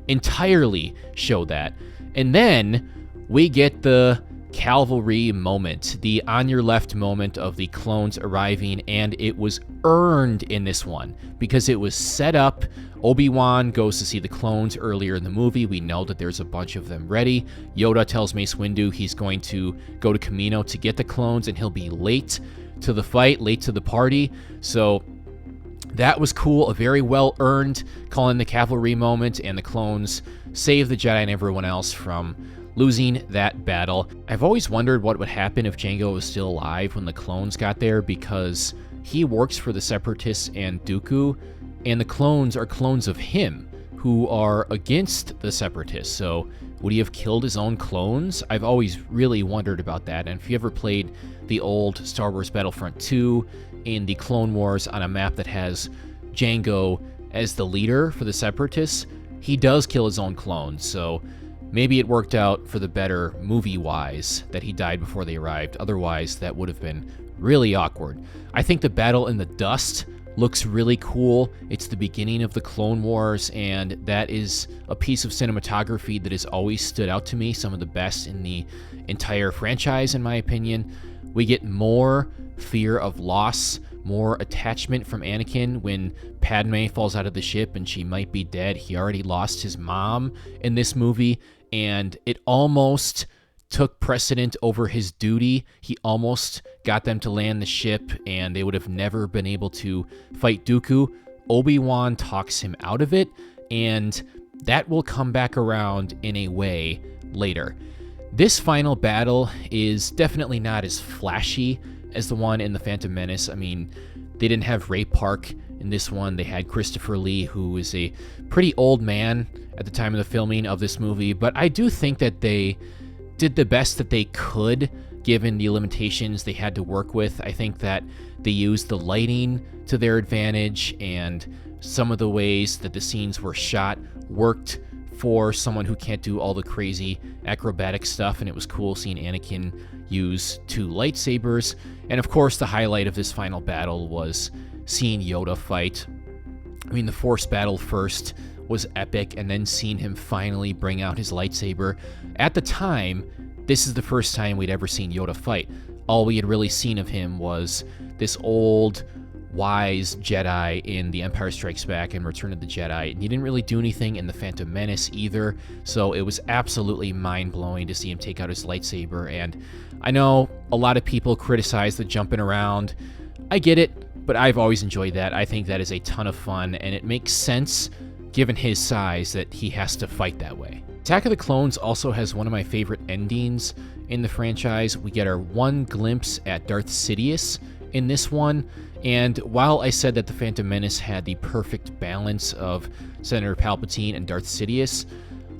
entirely show that. And then we get the cavalry moment, the on your left moment of the clones arriving, and it was earned in this one because it was set up. Obi-Wan goes to see the clones earlier in the movie. We know that there's a bunch of them ready. Yoda tells Mace Windu he's going to go to Kamino to get the clones, and he'll be late to the fight, late to the party. So that was cool, a very well-earned calling the cavalry moment, and the clones save the Jedi and everyone else from losing that battle. I've always wondered what would happen if Jango was still alive when the clones got there, because he works for the Separatists and Dooku, and the clones are clones of him who are against the Separatists. So would he have killed his own clones? I've always really wondered about that. And if you ever played the old Star Wars Battlefront 2 in the Clone Wars on a map that has Jango as the leader for the Separatists, he does kill his own clones. So maybe it worked out for the better movie-wise that he died before they arrived. Otherwise, that would have been really awkward. I think the battle in the dust looks really cool. It's the beginning of the Clone Wars, and that is a piece of cinematography that has always stood out to me, some of the best in the entire franchise, in my opinion. We get more fear of loss, more attachment from Anakin when Padme falls out of the ship and she might be dead. He already lost his mom in this movie, and it almost took precedent over his duty. He almost got them to land the ship, and they would have never been able to fight Dooku. Obi-Wan talks him out of it, and that will come back around in a way later. This final battle is definitely not as flashy as the one in The Phantom Menace. I mean, they didn't have Ray Park in this one. They had Christopher Lee, who is a pretty old man at the time of the filming of this movie, but I do think that they did the best that they could given the limitations they had to work with. I think that they used the lighting to their advantage, and some of the ways that the scenes were shot worked for someone who can't do all the crazy acrobatic stuff, and it was cool seeing Anakin use 2 lightsabers. And of course, the highlight of this final battle was seeing Yoda fight. I mean, the Force battle first was epic, and then seeing him finally bring out his lightsaber. At the time, this is the first time we'd ever seen Yoda fight. All we had really seen of him was this old, wise Jedi in The Empire Strikes Back and Return of the Jedi, and he didn't really do anything in The Phantom Menace either, so it was absolutely mind-blowing to see him take out his lightsaber. And I know a lot of people criticize the jumping around. I get it, but I've always enjoyed that. I think that is a ton of fun, and it makes sense given his size that he has to fight that way. Attack of the Clones also has one of my favorite endings in the franchise. We get our one glimpse at Darth Sidious in this one, and while I said that The Phantom Menace had the perfect balance of Senator Palpatine and Darth Sidious,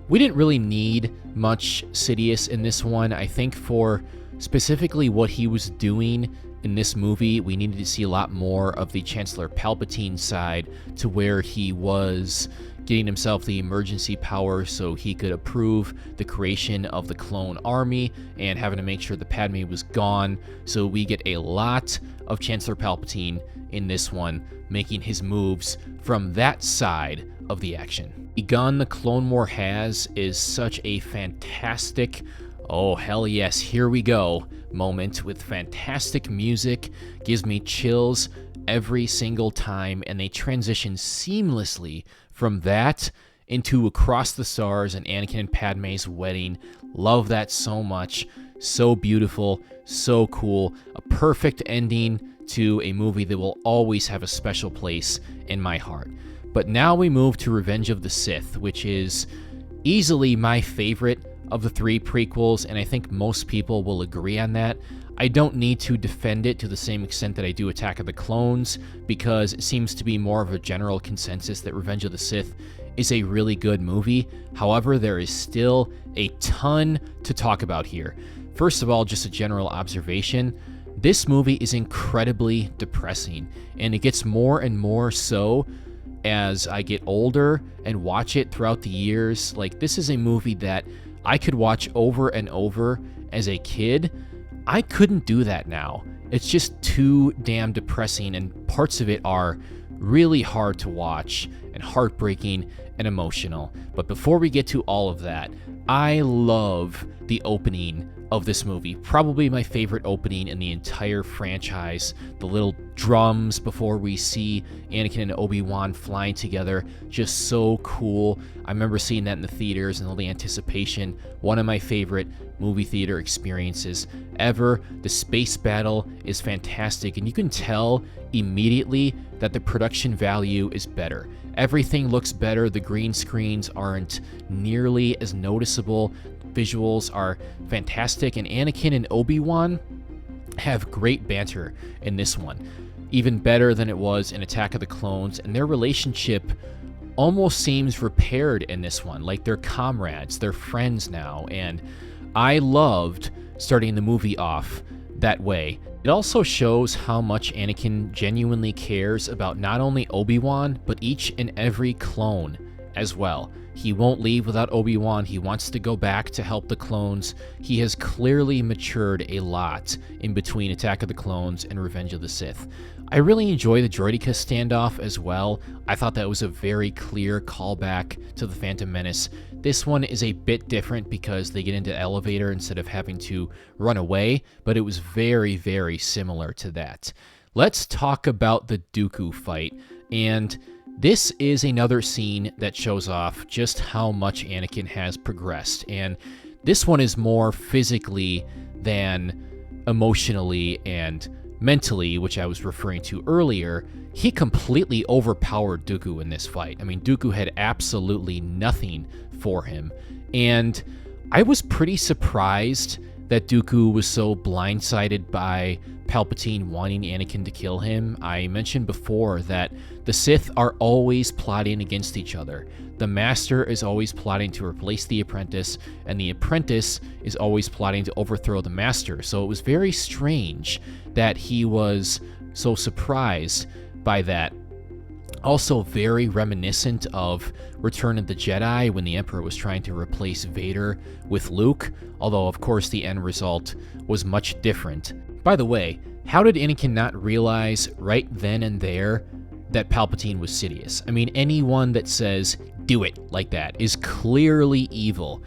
we didn't really need much Sidious in this one. I think for specifically what he was doing in this movie, we needed to see a lot more of the Chancellor Palpatine side, to where he was getting himself the emergency power so he could approve the creation of the clone army, and having to make sure that Padme was gone. So we get a lot of Chancellor Palpatine in this one, making his moves from that side of the action. The gun the Clone War has is such a fantastic, oh hell yes, here we go moment, with fantastic music. Gives me chills every single time, and they transition seamlessly from that into Across the Stars and Anakin and Padme's wedding. Love that so much. So beautiful, so cool. A perfect ending to a movie that will always have a special place in my heart. But now we move to Revenge of the Sith, which is easily my favorite of the three prequels, and I think most people will agree on that. I don't need to defend it to the same extent that I do Attack of the Clones, because it seems to be more of a general consensus that Revenge of the Sith is a really good movie. However, there is still a ton to talk about here. First of all, just a general observation. This movie is incredibly depressing, and it gets more and more so as I get older and watch it throughout the years. Like, this is a movie that I could watch over and over as a kid. I couldn't do that now. It's just too damn depressing, and parts of it are really hard to watch and heartbreaking and emotional. But before we get to all of that, I love the opening of this movie. Probably my favorite opening in the entire franchise. The little drums before we see Anakin and Obi-Wan flying together, just so cool. I remember seeing that in the theaters and all the anticipation. One of my favorite movie theater experiences ever. The space battle is fantastic, and you can tell immediately that the production value is better. Everything looks better. The green screens aren't nearly as noticeable. Visuals are fantastic, and Anakin and Obi-Wan have great banter in this one. Even better than it was in Attack of the Clones, and their relationship almost seems repaired in this one. Like, they're comrades, they're friends now, and I loved starting the movie off that way. It also shows how much Anakin genuinely cares about not only Obi-Wan, but each and every clone as well. He won't leave without Obi-Wan. He wants to go back to help the clones. He has clearly matured a lot in between Attack of the Clones and Revenge of the Sith. I really enjoy the Droideka standoff as well. I thought that was a very clear callback to the Phantom Menace. This one is a bit different because they get into the elevator instead of having to run away, but it was very, very similar to that. Let's talk about the Dooku fight, and this is another scene that shows off just how much Anakin has progressed, and this one is more physically than emotionally and mentally, which I was referring to earlier. He completely overpowered Dooku in this fight. I mean, Dooku had absolutely nothing for him, and I was pretty surprised that Dooku was so blindsided by Palpatine wanting Anakin to kill him. I mentioned before that the Sith are always plotting against each other. The Master is always plotting to replace the Apprentice, and the Apprentice is always plotting to overthrow the Master. So it was very strange that he was so surprised by that. Also very reminiscent of Return of the Jedi, when the Emperor was trying to replace Vader with Luke, although of course the end result was much different. By the way, how did Anakin not realize right then and there that Palpatine was Sidious? I mean, anyone that says do it like that is clearly evil.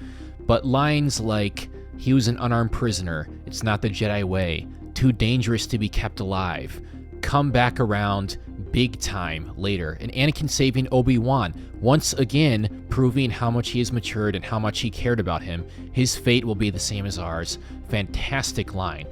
But lines like, he was an unarmed prisoner, it's not the Jedi way, too dangerous to be kept alive, come back around big time later, and Anakin saving Obi-Wan, once again proving how much he has matured and how much he cared about him. His fate will be the same as ours. Fantastic line.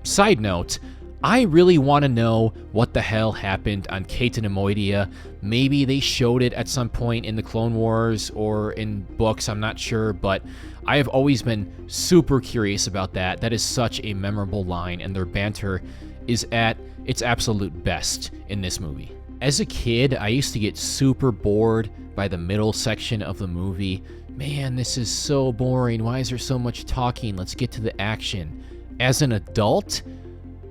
Side note, I really want to know what the hell happened on Kata Nemoidia. Maybe they showed it at some point in the Clone Wars or in books, I'm not sure, but I have always been super curious about that. That is such a memorable line, and their banter is at its absolute best in this movie. As a kid, I used to get super bored by the middle section of the movie. Man, this is so boring. Why is there so much talking? Let's get to the action. As an adult,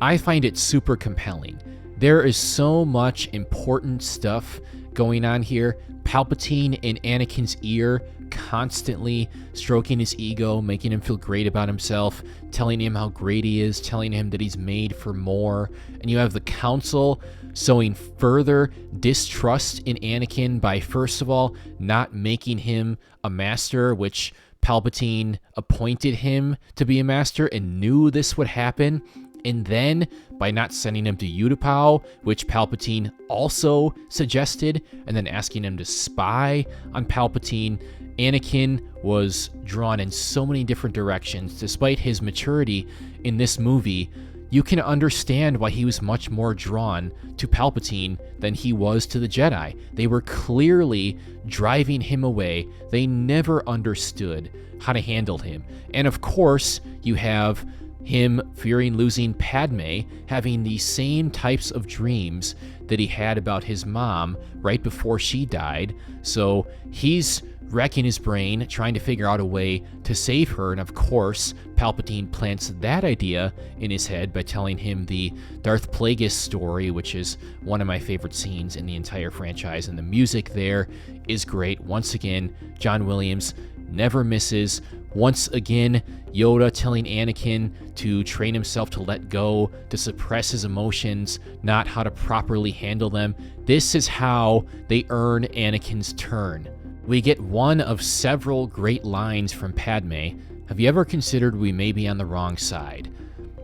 I find it super compelling. There is so much important stuff going on here. Palpatine in Anakin's ear, constantly stroking his ego, making him feel great about himself, telling him how great he is, telling him that he's made for more. And you have the Council sowing further distrust in Anakin by, first of all, not making him a master, which Palpatine appointed him to be a master and knew this would happen. And then by not sending him to Utapau, which Palpatine also suggested, and then asking him to spy on Palpatine, Anakin was drawn in so many different directions. Despite his maturity in this movie, you can understand why he was much more drawn to Palpatine than he was to the Jedi. They were clearly driving him away. They never understood how to handle him. And of course, you have him fearing losing Padme, having the same types of dreams that he had about his mom right before she died. So he's racking his brain, trying to figure out a way to save her. And of course, Palpatine plants that idea in his head by telling him the Darth Plagueis story, which is one of my favorite scenes in the entire franchise. And the music there is great. Once again, John Williams never misses. Once again, Yoda telling Anakin to train himself to let go, to suppress his emotions, not how to properly handle them. This is how they earn Anakin's turn. We get one of several great lines from Padme. Have you ever considered we may be on the wrong side?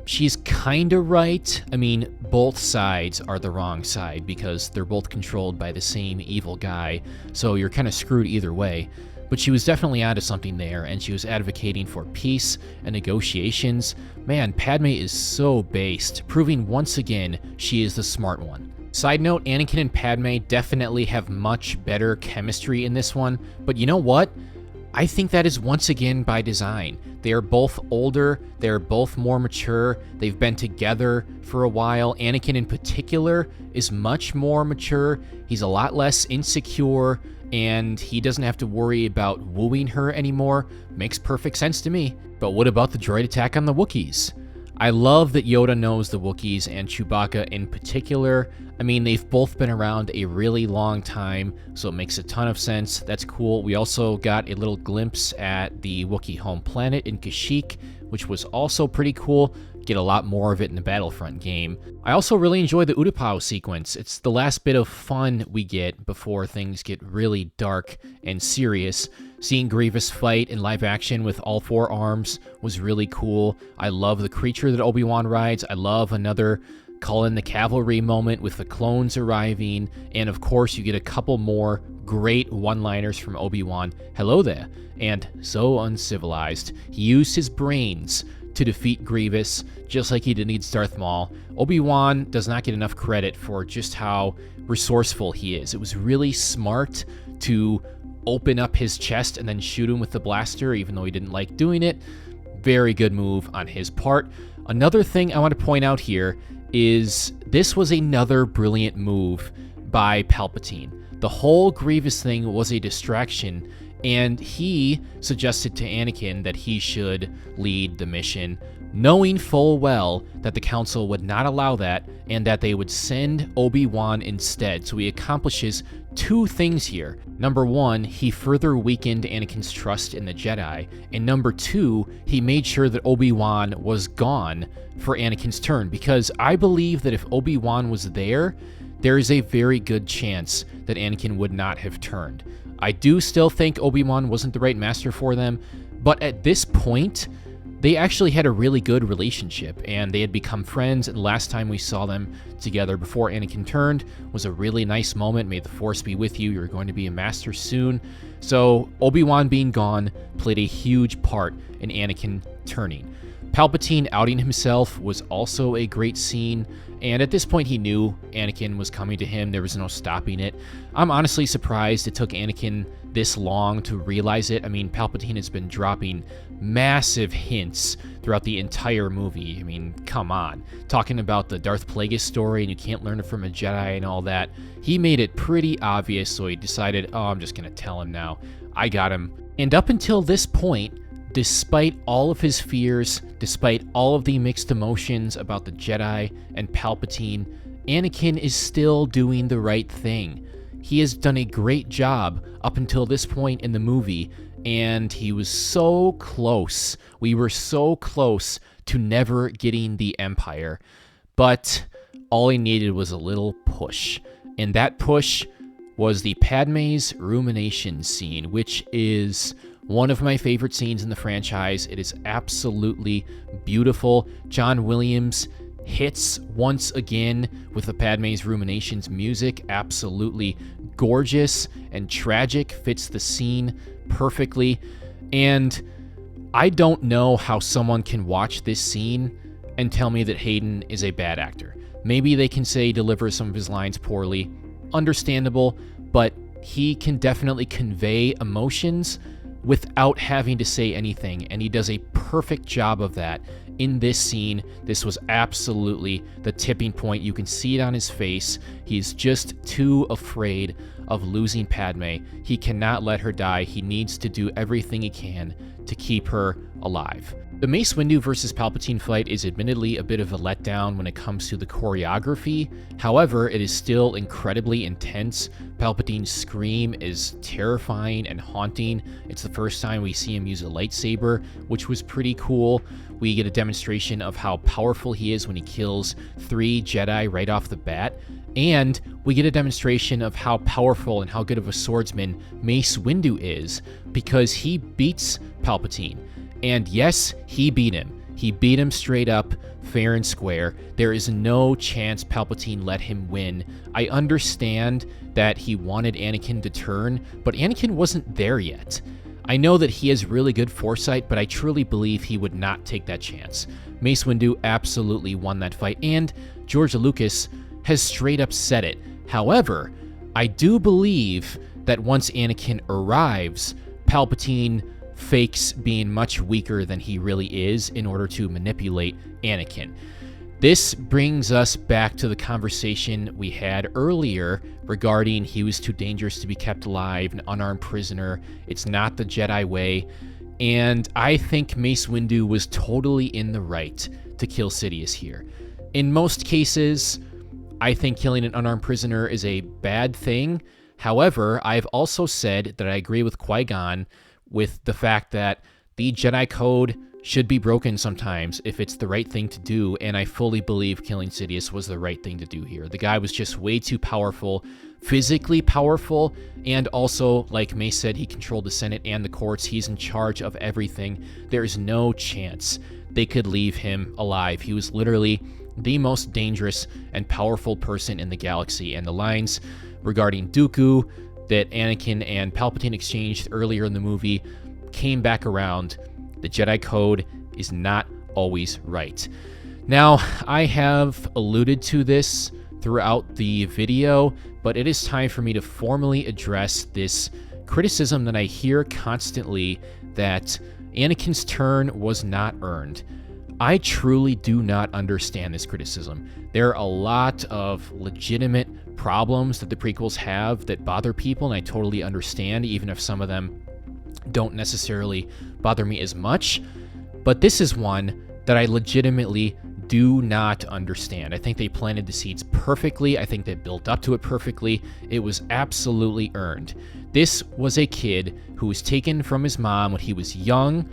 She's kinda right. I mean, both sides are the wrong side because they're both controlled by the same evil guy, so you're kinda screwed either way. But she was definitely onto something there, and she was advocating for peace and negotiations. Man, Padme is so based, proving once again she is the smart one. Side note, Anakin and Padme definitely have much better chemistry in this one, but you know what? I think that is once again by design. They are both older, they are both more mature, they've been together for a while. Anakin in particular is much more mature, he's a lot less insecure, and he doesn't have to worry about wooing her anymore. Makes perfect sense to me. But what about the droid attack on the Wookiees? I love that Yoda knows the Wookiees and Chewbacca in particular. I mean, they've both been around a really long time, so it makes a ton of sense. That's cool. We also got a little glimpse at the Wookiee home planet in Kashyyyk, which was also pretty cool. Get a lot more of it in the Battlefront game. I also really enjoy the Utapau sequence. It's the last bit of fun we get before things get really dark and serious. Seeing Grievous fight in live action with all four arms was really cool. I love the creature that Obi-Wan rides. I love another call in the cavalry moment with the clones arriving. And of course, you get a couple more great one-liners from Obi-Wan. Hello there. And so uncivilized. He used his brains to defeat Grievous, just like he did against Darth Maul. Obi-Wan does not get enough credit for just how resourceful he is. It was really smart to open up his chest and then shoot him with the blaster, even though he didn't like doing it. Very good move on his part. Another thing I want to point out here is this was another brilliant move by Palpatine. The whole Grievous thing was a distraction, and he suggested to Anakin that he should lead the mission, knowing full well that the Council would not allow that and that they would send Obi-Wan instead. So he accomplishes two things here. Number one, he further weakened Anakin's trust in the Jedi, and number two, he made sure that Obi-Wan was gone for Anakin's turn, because I believe that if Obi-Wan was there, there is a very good chance that Anakin would not have turned. I do still think Obi-Wan wasn't the right master for them, but at this point, they actually had a really good relationship, and they had become friends, and the last time we saw them together before Anakin turned was a really nice moment. May the Force be with you. You're going to be a master soon. So Obi-Wan being gone played a huge part in Anakin turning. Palpatine outing himself was also a great scene, and at this point he knew Anakin was coming to him. There was no stopping it. I'm honestly surprised it took Anakin this long to realize it. I mean, Palpatine has been dropping massive hints throughout the entire movie. I mean, come on. Talking about the Darth Plagueis story and you can't learn it from a Jedi and all that. He made it pretty obvious, so he decided, oh, I'm just going to tell him now. I got him. And up until this point, despite all of his fears, despite all of the mixed emotions about the Jedi and Palpatine, Anakin is still doing the right thing. He has done a great job up until this point in the movie, and he was so close. We were so close to never getting the Empire, but all he needed was a little push, and that push was the Padme's rumination scene, which is one of my favorite scenes in the franchise. It is absolutely beautiful. John Williams hits once again with the Padme's ruminations music. Absolutely gorgeous and tragic. Fits the scene perfectly. And I don't know how someone can watch this scene and tell me that Hayden is a bad actor. Maybe they can say he delivers some of his lines poorly. Understandable, but he can definitely convey emotions without having to say anything, and he does a perfect job of that in this scene. This was absolutely the tipping point. You can see it on his face. He's just too afraid of losing Padme. He cannot let her die. He needs to do everything he can to keep her alive. The Mace Windu versus Palpatine fight is admittedly a bit of a letdown when it comes to the choreography. However, it is still incredibly intense. Palpatine's scream is terrifying and haunting. It's the first time we see him use a lightsaber, which was pretty cool. We get a demonstration of how powerful he is when he kills 3 Jedi right off the bat. And we get a demonstration of how powerful and how good of a swordsman Mace Windu is, because he beats Palpatine. And yes, he beat him. He beat him straight up, fair and square. There is no chance Palpatine let him win. I understand that he wanted Anakin to turn, but Anakin wasn't there yet. I know that he has really good foresight, but I truly believe he would not take that chance. Mace Windu absolutely won that fight, and George Lucas has straight up said it. However, I do believe that once Anakin arrives, Palpatine fakes being much weaker than he really is in order to manipulate Anakin. This brings us back to the conversation we had earlier regarding he was too dangerous to be kept alive, an unarmed prisoner. It's not the Jedi way. And I think Mace Windu was totally in the right to kill Sidious here. In most cases, I think killing an unarmed prisoner is a bad thing. However, I've also said that I agree with Qui-Gon with the fact that the Jedi Code should be broken sometimes if it's the right thing to do, and I fully believe killing Sidious was the right thing to do here. The guy was just way too powerful, physically powerful, and also, like Mace said, he controlled the Senate and the courts. He's in charge of everything. There's no chance they could leave him alive. He was literally the most dangerous and powerful person in the galaxy, and the lines regarding Dooku that Anakin and Palpatine exchanged earlier in the movie came back around. The Jedi Code is not always right. Now, I have alluded to this throughout the video, but it is time for me to formally address this criticism that I hear constantly that Anakin's turn was not earned. I truly do not understand this criticism. There are a lot of legitimate problems that the prequels have that bother people, and I totally understand, even if some of them don't necessarily bother me as much. But this is one that I legitimately do not understand. I think they planted the seeds perfectly. I think they built up to it perfectly. It was absolutely earned. This was a kid who was taken from his mom when he was young,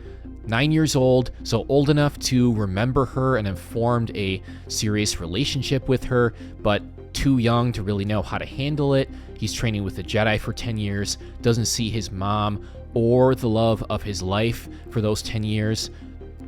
9 years old, so old enough to remember her and have formed a serious relationship with her, but too young to really know how to handle it. He's training with the Jedi for 10 years, doesn't see his mom or the love of his life for those 10 years.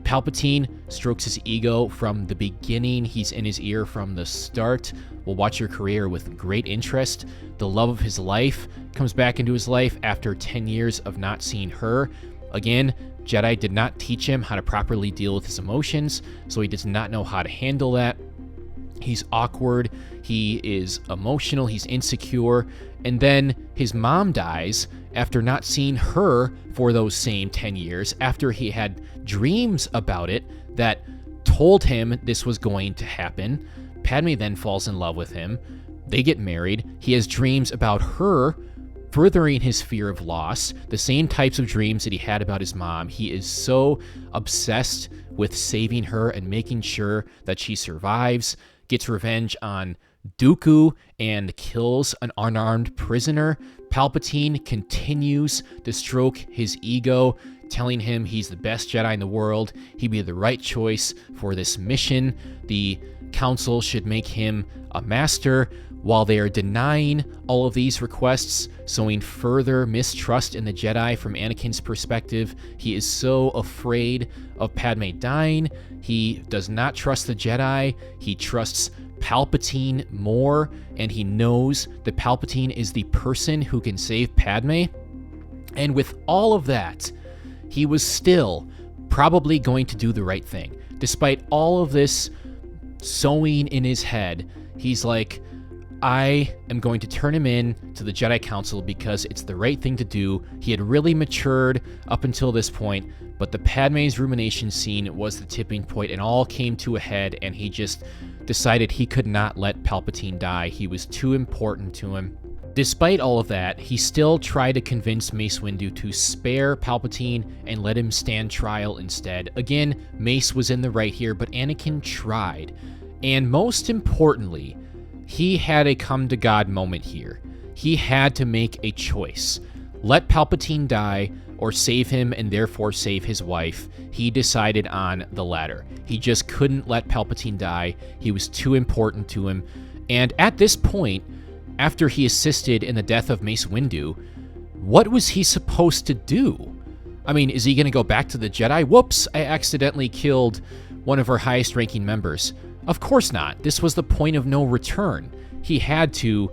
Palpatine strokes his ego from the beginning. He's in his ear from the start. Will watch your career with great interest. The love of his life comes back into his life after 10 years of not seeing her. Again, Jedi did not teach him how to properly deal with his emotions, so he does not know how to handle that. He's awkward, he is emotional, he's insecure, and then his mom dies after not seeing her for those same 10 years, after he had dreams about it that told him this was going to happen. Padme then falls in love with him. They get married. He has dreams about her, furthering his fear of loss, the same types of dreams that he had about his mom. He is so obsessed with saving her and making sure that she survives, gets revenge on Dooku, and kills an unarmed prisoner. Palpatine continues to stroke his ego, telling him he's the best Jedi in the world, he'd be the right choice for this mission. The Council should make him a master. While they are denying all of these requests, sowing further mistrust in the Jedi from Anakin's perspective. He is so afraid of Padme dying. He does not trust the Jedi. He trusts Palpatine more, and he knows that Palpatine is the person who can save Padme. And with all of that, he was still probably going to do the right thing. Despite all of this sowing in his head, he's like, I am going to turn him in to the Jedi Council because it's the right thing to do. He had really matured up until this point, but the Padme's rumination scene was the tipping point, and all came to a head, and he just decided he could not let Palpatine die. He was too important to him. Despite all of that, he still tried to convince Mace Windu to spare Palpatine and let him stand trial instead. Again, Mace was in the right here, but Anakin tried. And most importantly, he had a come-to-God moment here. He had to make a choice. Let Palpatine die or save him and therefore save his wife. He decided on the latter. He just couldn't let Palpatine die. He was too important to him. And at this point, after he assisted in the death of Mace Windu, what was he supposed to do? I mean, is he going to go back to the Jedi? Whoops, I accidentally killed one of our highest-ranking members. Of course not. This was the point of no return. He had to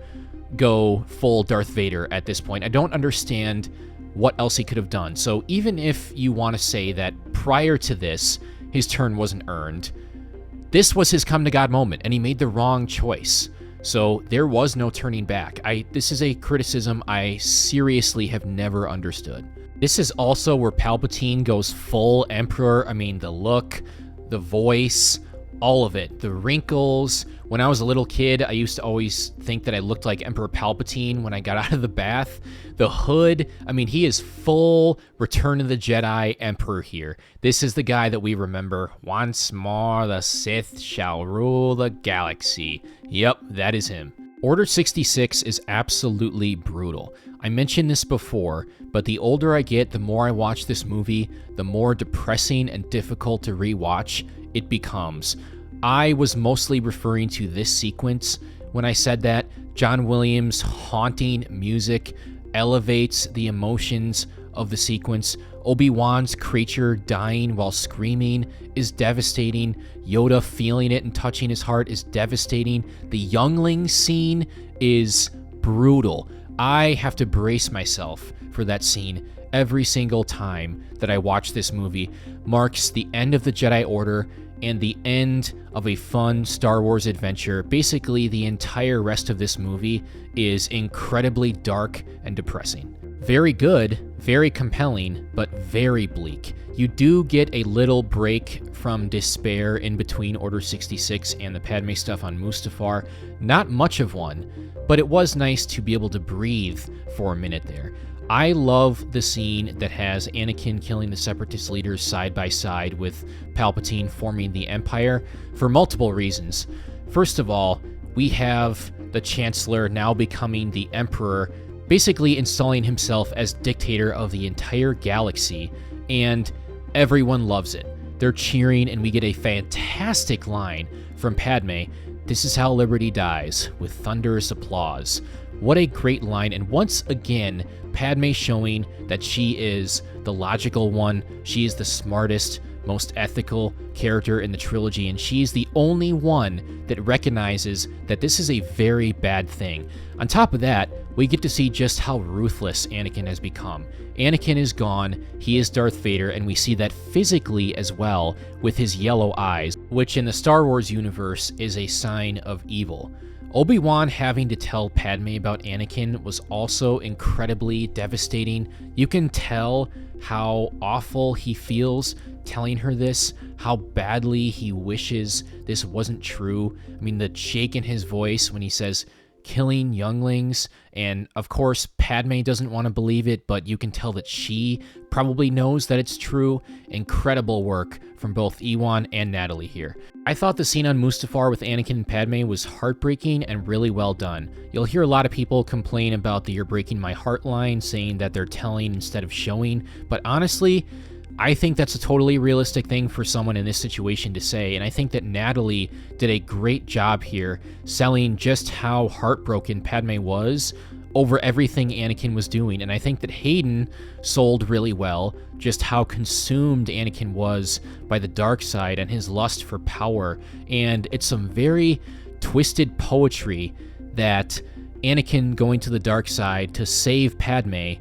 go full Darth Vader at this point. I don't understand what else he could have done. So even if you want to say that prior to this, his turn wasn't earned, this was his come-to-God moment, and he made the wrong choice. So there was no turning back. This is a criticism I seriously have never understood. This is also where Palpatine goes full Emperor. I mean, the look, the voice, all of it. The wrinkles. When I was a little kid, I used to always think that I looked like Emperor Palpatine when I got out of the bath. The hood. I mean, he is full Return of the Jedi Emperor here. This is the guy that we remember. Once more, the Sith shall rule the galaxy. Yep, that is him. Order 66 is absolutely brutal. I mentioned this before, but the older I get, the more I watch this movie, the more depressing and difficult to rewatch it becomes. I was mostly referring to this sequence when I said that. John Williams' haunting music elevates the emotions of the sequence. Obi-Wan's creature dying while screaming is devastating. Yoda feeling it and touching his heart is devastating. The youngling scene is brutal. I have to brace myself for that scene every single time that I watch this movie. Marks the end of the Jedi Order and the end of a fun Star Wars adventure. Basically, the entire rest of this movie is incredibly dark and depressing. Very good, very compelling, but very bleak. You do get a little break from despair in between Order 66 and the Padme stuff on Mustafar. Not much of one, but it was nice to be able to breathe for a minute there. I love the scene that has Anakin killing the Separatist leaders side by side with Palpatine forming the Empire for multiple reasons. First of all, we have the Chancellor now becoming the Emperor, basically installing himself as dictator of the entire galaxy, and everyone loves it. They're cheering, and we get a fantastic line from Padme This is how liberty dies, with thunderous applause. What a great line, and once again, Padme showing that she is the logical one, she is the smartest, most ethical character in the trilogy, and she's the only one that recognizes that this is a very bad thing. On top of that, we get to see just how ruthless Anakin has become. Anakin is gone, he is Darth Vader, and we see that physically as well with his yellow eyes, which in the Star Wars universe is a sign of evil. Obi-Wan having to tell Padme about Anakin was also incredibly devastating. You can tell how awful he feels telling her this, how badly he wishes this wasn't true. I mean, the shake in his voice when he says, killing younglings, and of course Padme doesn't want to believe it, but you can tell that she probably knows that it's true. Incredible work from both Ewan and Natalie here. I thought the scene on Mustafar with Anakin and Padme was heartbreaking and really well done. You'll hear a lot of people complain about the "you're breaking my heart" line, saying that they're telling instead of showing, but honestly, I think that's a totally realistic thing for someone in this situation to say, and I think that Natalie did a great job here selling just how heartbroken Padme was over everything Anakin was doing, and I think that Hayden sold really well just how consumed Anakin was by the dark side and his lust for power, and it's some very twisted poetry that Anakin going to the dark side to save Padme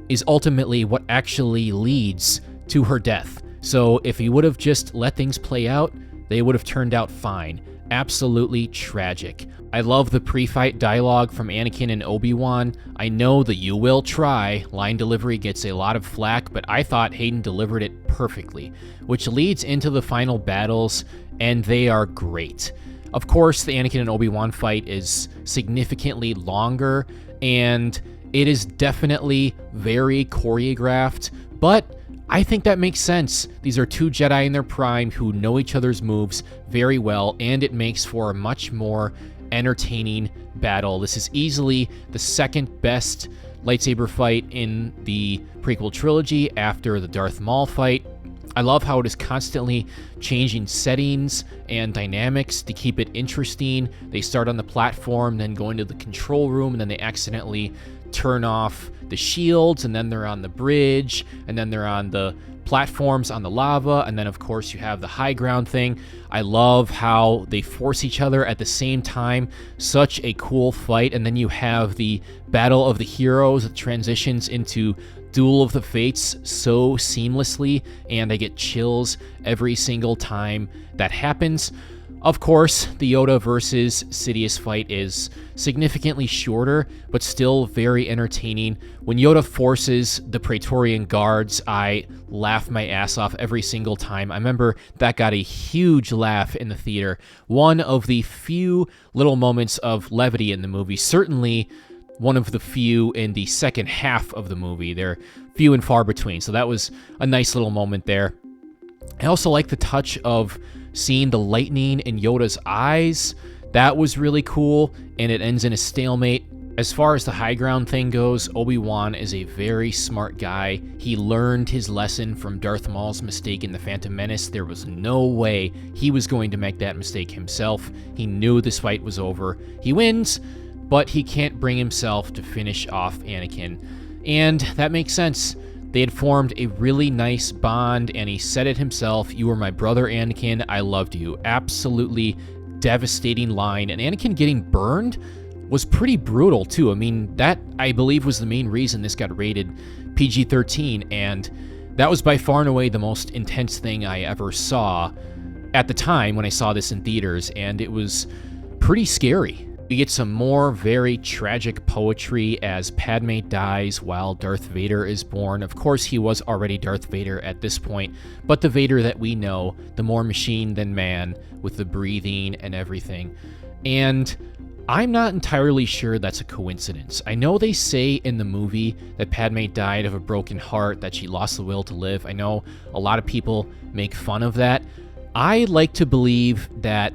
is ultimately what actually leads to her death. So if he would have just let things play out, they would have turned out fine. Absolutely tragic. I love the pre-fight dialogue from Anakin and Obi-Wan. I know that "you will try" line delivery gets a lot of flack, but I thought Hayden delivered it perfectly, which leads into the final battles, and they are great. Of course, the Anakin and Obi-Wan fight is significantly longer, and it is definitely very choreographed, but I think that makes sense. These are two Jedi in their prime who know each other's moves very well, and it makes for a much more entertaining battle. This is easily the second best lightsaber fight in the prequel trilogy after the Darth Maul fight. I love how it is constantly changing settings and dynamics to keep it interesting. They start on the platform, then go into the control room, and then they accidentally turn off the shields, and then they're on the bridge, and then they're on the platforms on the lava, and then of course you have the high ground thing. I love how they force each other at the same time. Such a cool fight. And then you have the Battle of the Heroes that transitions into Duel of the Fates so seamlessly, and I get chills every single time that happens. Of course, the Yoda versus Sidious fight is significantly shorter, but still very entertaining. When Yoda forces the Praetorian Guards, I laugh my ass off every single time. I remember that got a huge laugh in the theater. One of the few little moments of levity in the movie, certainly one of the few in the second half of the movie. They're few and far between, so that was a nice little moment there. I also like the touch of seeing the lightning in Yoda's eyes. That was really cool, and it ends in a stalemate. As far as the high ground thing goes, Obi-Wan is a very smart guy. He learned his lesson from Darth Maul's mistake in the Phantom Menace. There was no way he was going to make that mistake himself. He knew this fight was over. He wins, but he can't bring himself to finish off Anakin. And that makes sense. They had formed a really nice bond, and he said it himself, "You were my brother, Anakin. I loved you." Absolutely devastating line. And Anakin getting burned was pretty brutal, too. I mean, that, I believe, was the main reason this got rated PG-13, and that was by far and away the most intense thing I ever saw at the time when I saw this in theaters, and it was pretty scary. We get some more very tragic poetry as Padme dies while Darth Vader is born. Of course, he was already Darth Vader at this point, but the Vader that we know, the more machine than man, with the breathing and everything. And I'm not entirely sure that's a coincidence. I know they say in the movie that Padme died of a broken heart, that she lost the will to live. I know a lot of people make fun of that. I like to believe that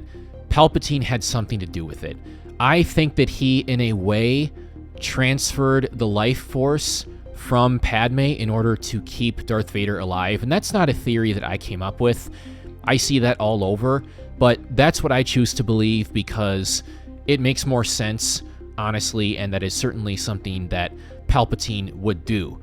Palpatine had something to do with it. I think that he, in a way, transferred the life force from Padme in order to keep Darth Vader alive. And that's not a theory that I came up with. I see that all over. but that's what I choose to believe because it makes more sense, honestly, and that is certainly something that Palpatine would do.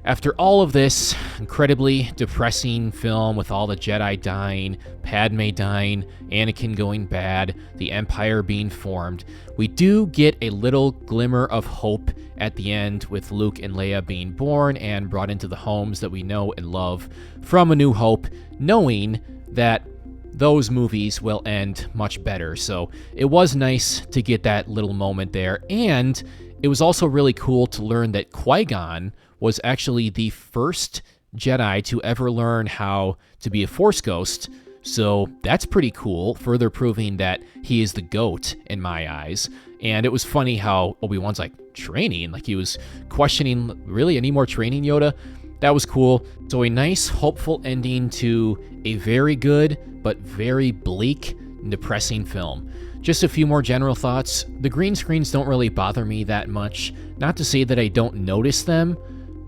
After all of this incredibly depressing film with all the Jedi dying, Padme dying, Anakin going bad, the Empire being formed, we do get a little glimmer of hope at the end with Luke and Leia being born and brought into the homes that we know and love from A New Hope, knowing that those movies will end much better. So it was nice to get that little moment there, and it was also really cool to learn that Qui-Gon was actually the first Jedi to ever learn how to be a Force ghost, so that's pretty cool, further proving that he is the GOAT in my eyes. And it was funny how Obi-Wan's like, training? Like he was questioning, really, any more training, Yoda? That was cool. So a nice, hopeful ending to a very good, but very bleak and depressing film. Just a few more general thoughts. The green screens don't really bother me that much. Not to say that I don't notice them,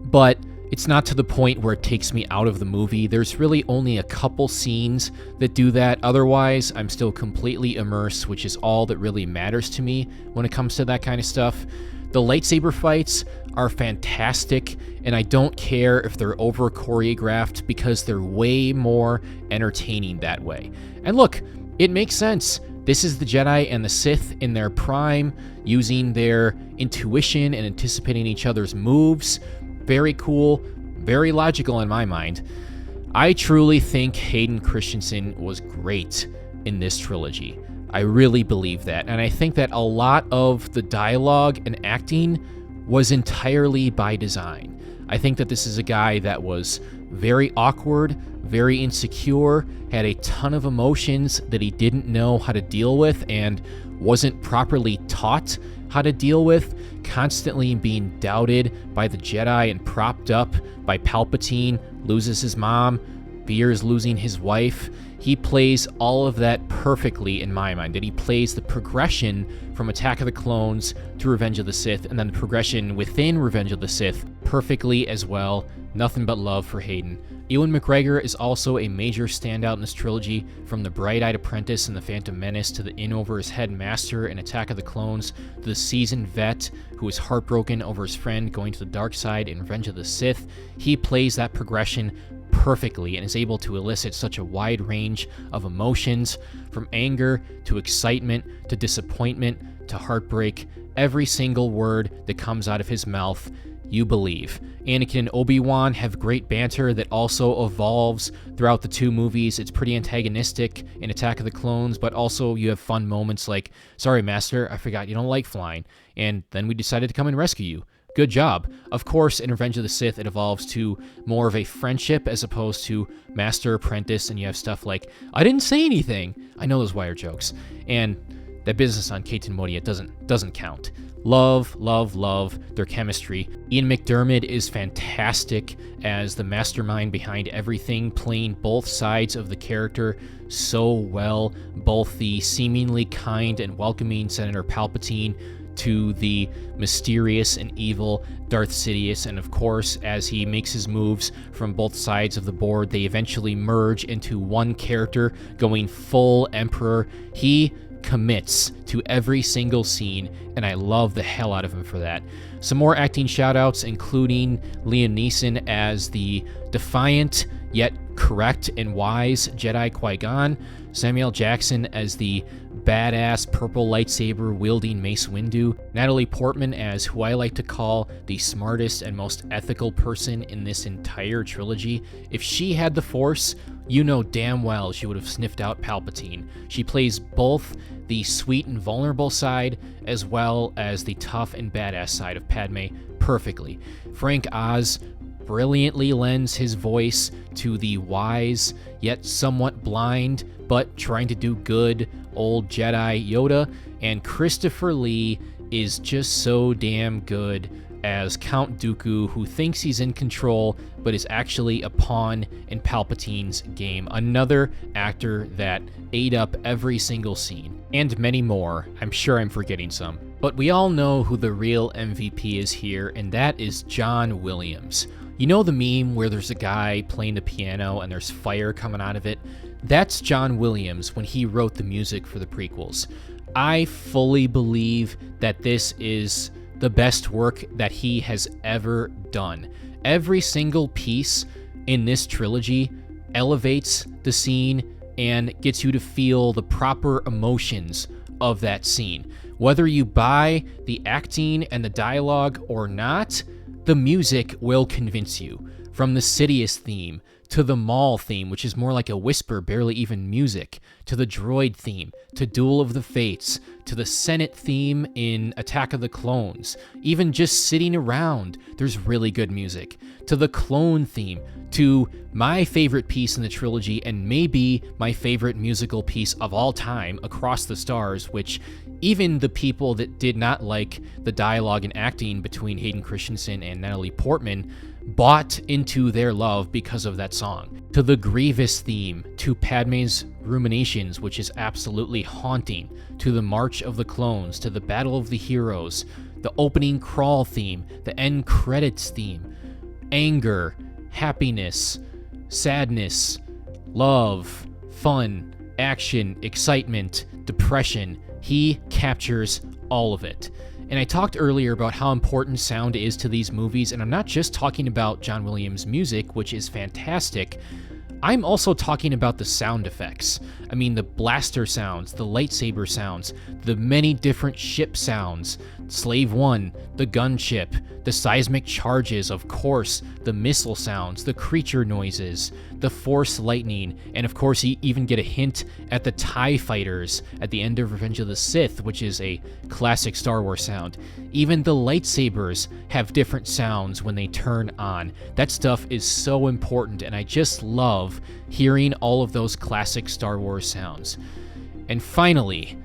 but it's not to the point where it takes me out of the movie. There's really only a couple scenes that do that. Otherwise, I'm still completely immersed, which is all that really matters to me when it comes to that kind of stuff. The lightsaber fights are fantastic, and I don't care if they're over choreographed because they're way more entertaining that way. And look, it makes sense. This is the Jedi and the Sith in their prime, using their intuition and anticipating each other's moves. Very cool, very logical in my mind. I truly think Hayden Christensen was great in this trilogy. I really believe that, and I think that a lot of the dialogue and acting was entirely by design. I think that this is a guy that was very awkward, very insecure, had a ton of emotions that he didn't know how to deal with and wasn't properly taught how to deal with, constantly being doubted by the Jedi and propped up by Palpatine, loses his mom, fears losing his wife. He plays all of that perfectly in my mind, and he plays the progression from Attack of the Clones to Revenge of the Sith, and then the progression within Revenge of the Sith perfectly as well. Nothing but love for Hayden. Ewan McGregor is also a major standout in this trilogy, from the bright-eyed apprentice in The Phantom Menace to the in-over-his-head master in Attack of the Clones to the seasoned vet who is heartbroken over his friend going to the dark side in Revenge of the Sith. He plays that progression perfectly and is able to elicit such a wide range of emotions, from anger to excitement to disappointment to heartbreak. Every single word that comes out of his mouth, you believe. Anakin and Obi-Wan have great banter that also evolves throughout the two movies. It's pretty antagonistic in Attack of the Clones, but also you have fun moments like, sorry, Master, I forgot you don't like flying, and then we decided to come and rescue you. Good job. Of course, in Revenge of the Sith, it evolves to more of a friendship as opposed to master-apprentice, and you have stuff like, I didn't say anything. I know those wire jokes. And that business on Kate and Modia doesn't count. Love, love, love their chemistry. Ian McDiarmid is fantastic as the mastermind behind everything, playing both sides of the character so well, both the seemingly kind and welcoming Senator Palpatine to the mysterious and evil Darth Sidious, and of course, as he makes his moves from both sides of the board, they eventually merge into one character, going full Emperor. He commits to every single scene, and I love the hell out of him for that. Some more acting shoutouts, including Liam Neeson as the defiant yet correct and wise Jedi Qui-Gon, Samuel Jackson as the badass purple lightsaber wielding Mace Windu, Natalie Portman as who I like to call the smartest and most ethical person in this entire trilogy. If she had the Force, you know damn well she would have sniffed out Palpatine. She plays both the sweet and vulnerable side as well as the tough and badass side of Padme perfectly. Frank Oz brilliantly lends his voice to the wise yet somewhat blind but trying to do good old Jedi Yoda, and Christopher Lee is just so damn good as Count Dooku, who thinks he's in control but is actually a pawn in Palpatine's game. Another actor that ate up every single scene. And many more. I'm sure I'm forgetting some. But we all know who the real MVP is here, and that is John Williams. You know the meme where there's a guy playing the piano and there's fire coming out of it? That's John Williams when he wrote the music for the prequels. I fully believe that this is the best work that he has ever done. Every single piece in this trilogy elevates the scene and gets you to feel the proper emotions of that scene. Whether you buy the acting and the dialogue or not, the music will convince you. From the Sidious theme, to the Maul theme, which is more like a whisper, barely even music, to the droid theme, to Duel of the Fates, to the Senate theme in Attack of the Clones. Even just sitting around, there's really good music. To the clone theme, to my favorite piece in the trilogy, and maybe my favorite musical piece of all time, Across the Stars, which even the people that did not like the dialogue and acting between Hayden Christensen and Natalie Portman bought into their love because of that song. To the Grievous theme, to Padme's ruminations, which is absolutely haunting, to the March of the Clones, to the Battle of the Heroes, the opening crawl theme, the end credits theme, anger, happiness, sadness, love, fun, action, excitement, depression. He captures all of it. And I talked earlier about how important sound is to these movies, and I'm not just talking about John Williams' music, which is fantastic. I'm also talking about the sound effects. I mean, the blaster sounds, the lightsaber sounds, the many different ship sounds, Slave One, the gunship, the seismic charges, of course, the missile sounds, the creature noises, the Force lightning, and of course you even get a hint at the TIE fighters at the end of Revenge of the Sith, which is a classic Star Wars sound. Even the lightsabers have different sounds when they turn on. That stuff is so important, and I just love hearing all of those classic Star Wars sounds. And finally,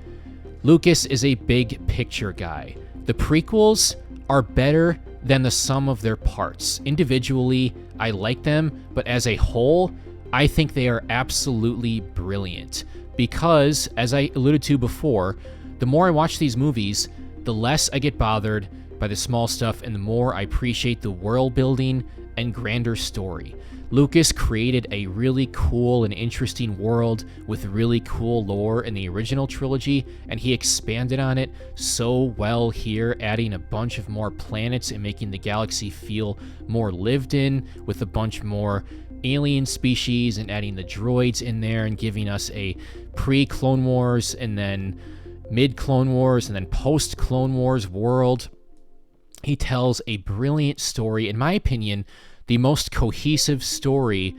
Lucas is a big picture guy. The prequels are better than the sum of their parts. Individually, I like them, but as a whole, I think they are absolutely brilliant. Because, as I alluded to before, the more I watch these movies, the less I get bothered by the small stuff and the more I appreciate the world building and grander story. Lucas created a really cool and interesting world with really cool lore in the original trilogy, and he expanded on it so well here, adding a bunch of more planets and making the galaxy feel more lived in with a bunch more alien species, and adding the droids in there and giving us a pre-Clone Wars and then mid-Clone Wars and then post-Clone Wars world. He tells a brilliant story, in my opinion, the most cohesive story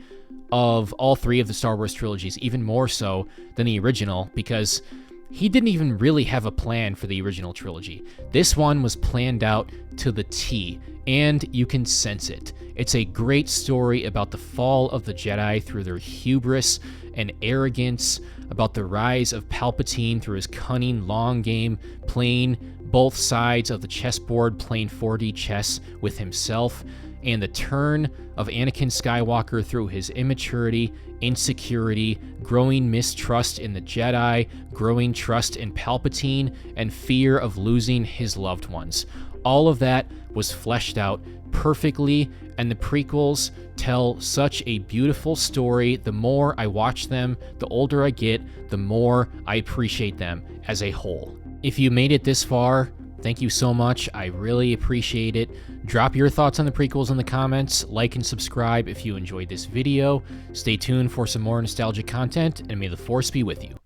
of all three of the Star Wars trilogies, even more so than the original, because he didn't even really have a plan for the original trilogy. This one was planned out to the T, and you can sense it. It's a great story about the fall of the Jedi through their hubris and arrogance, about the rise of Palpatine through his cunning long game, playing both sides of the chessboard, playing 4D chess with himself, and the turn of Anakin Skywalker through his immaturity, insecurity, growing mistrust in the Jedi, growing trust in Palpatine, and fear of losing his loved ones. All of that was fleshed out perfectly, and the prequels tell such a beautiful story. The more I watch them, the older I get, the more I appreciate them as a whole. If you made it this far, thank you so much. I really appreciate it. Drop your thoughts on the prequels in the comments, like and subscribe if you enjoyed this video. Stay tuned for some more nostalgic content, and may the Force be with you.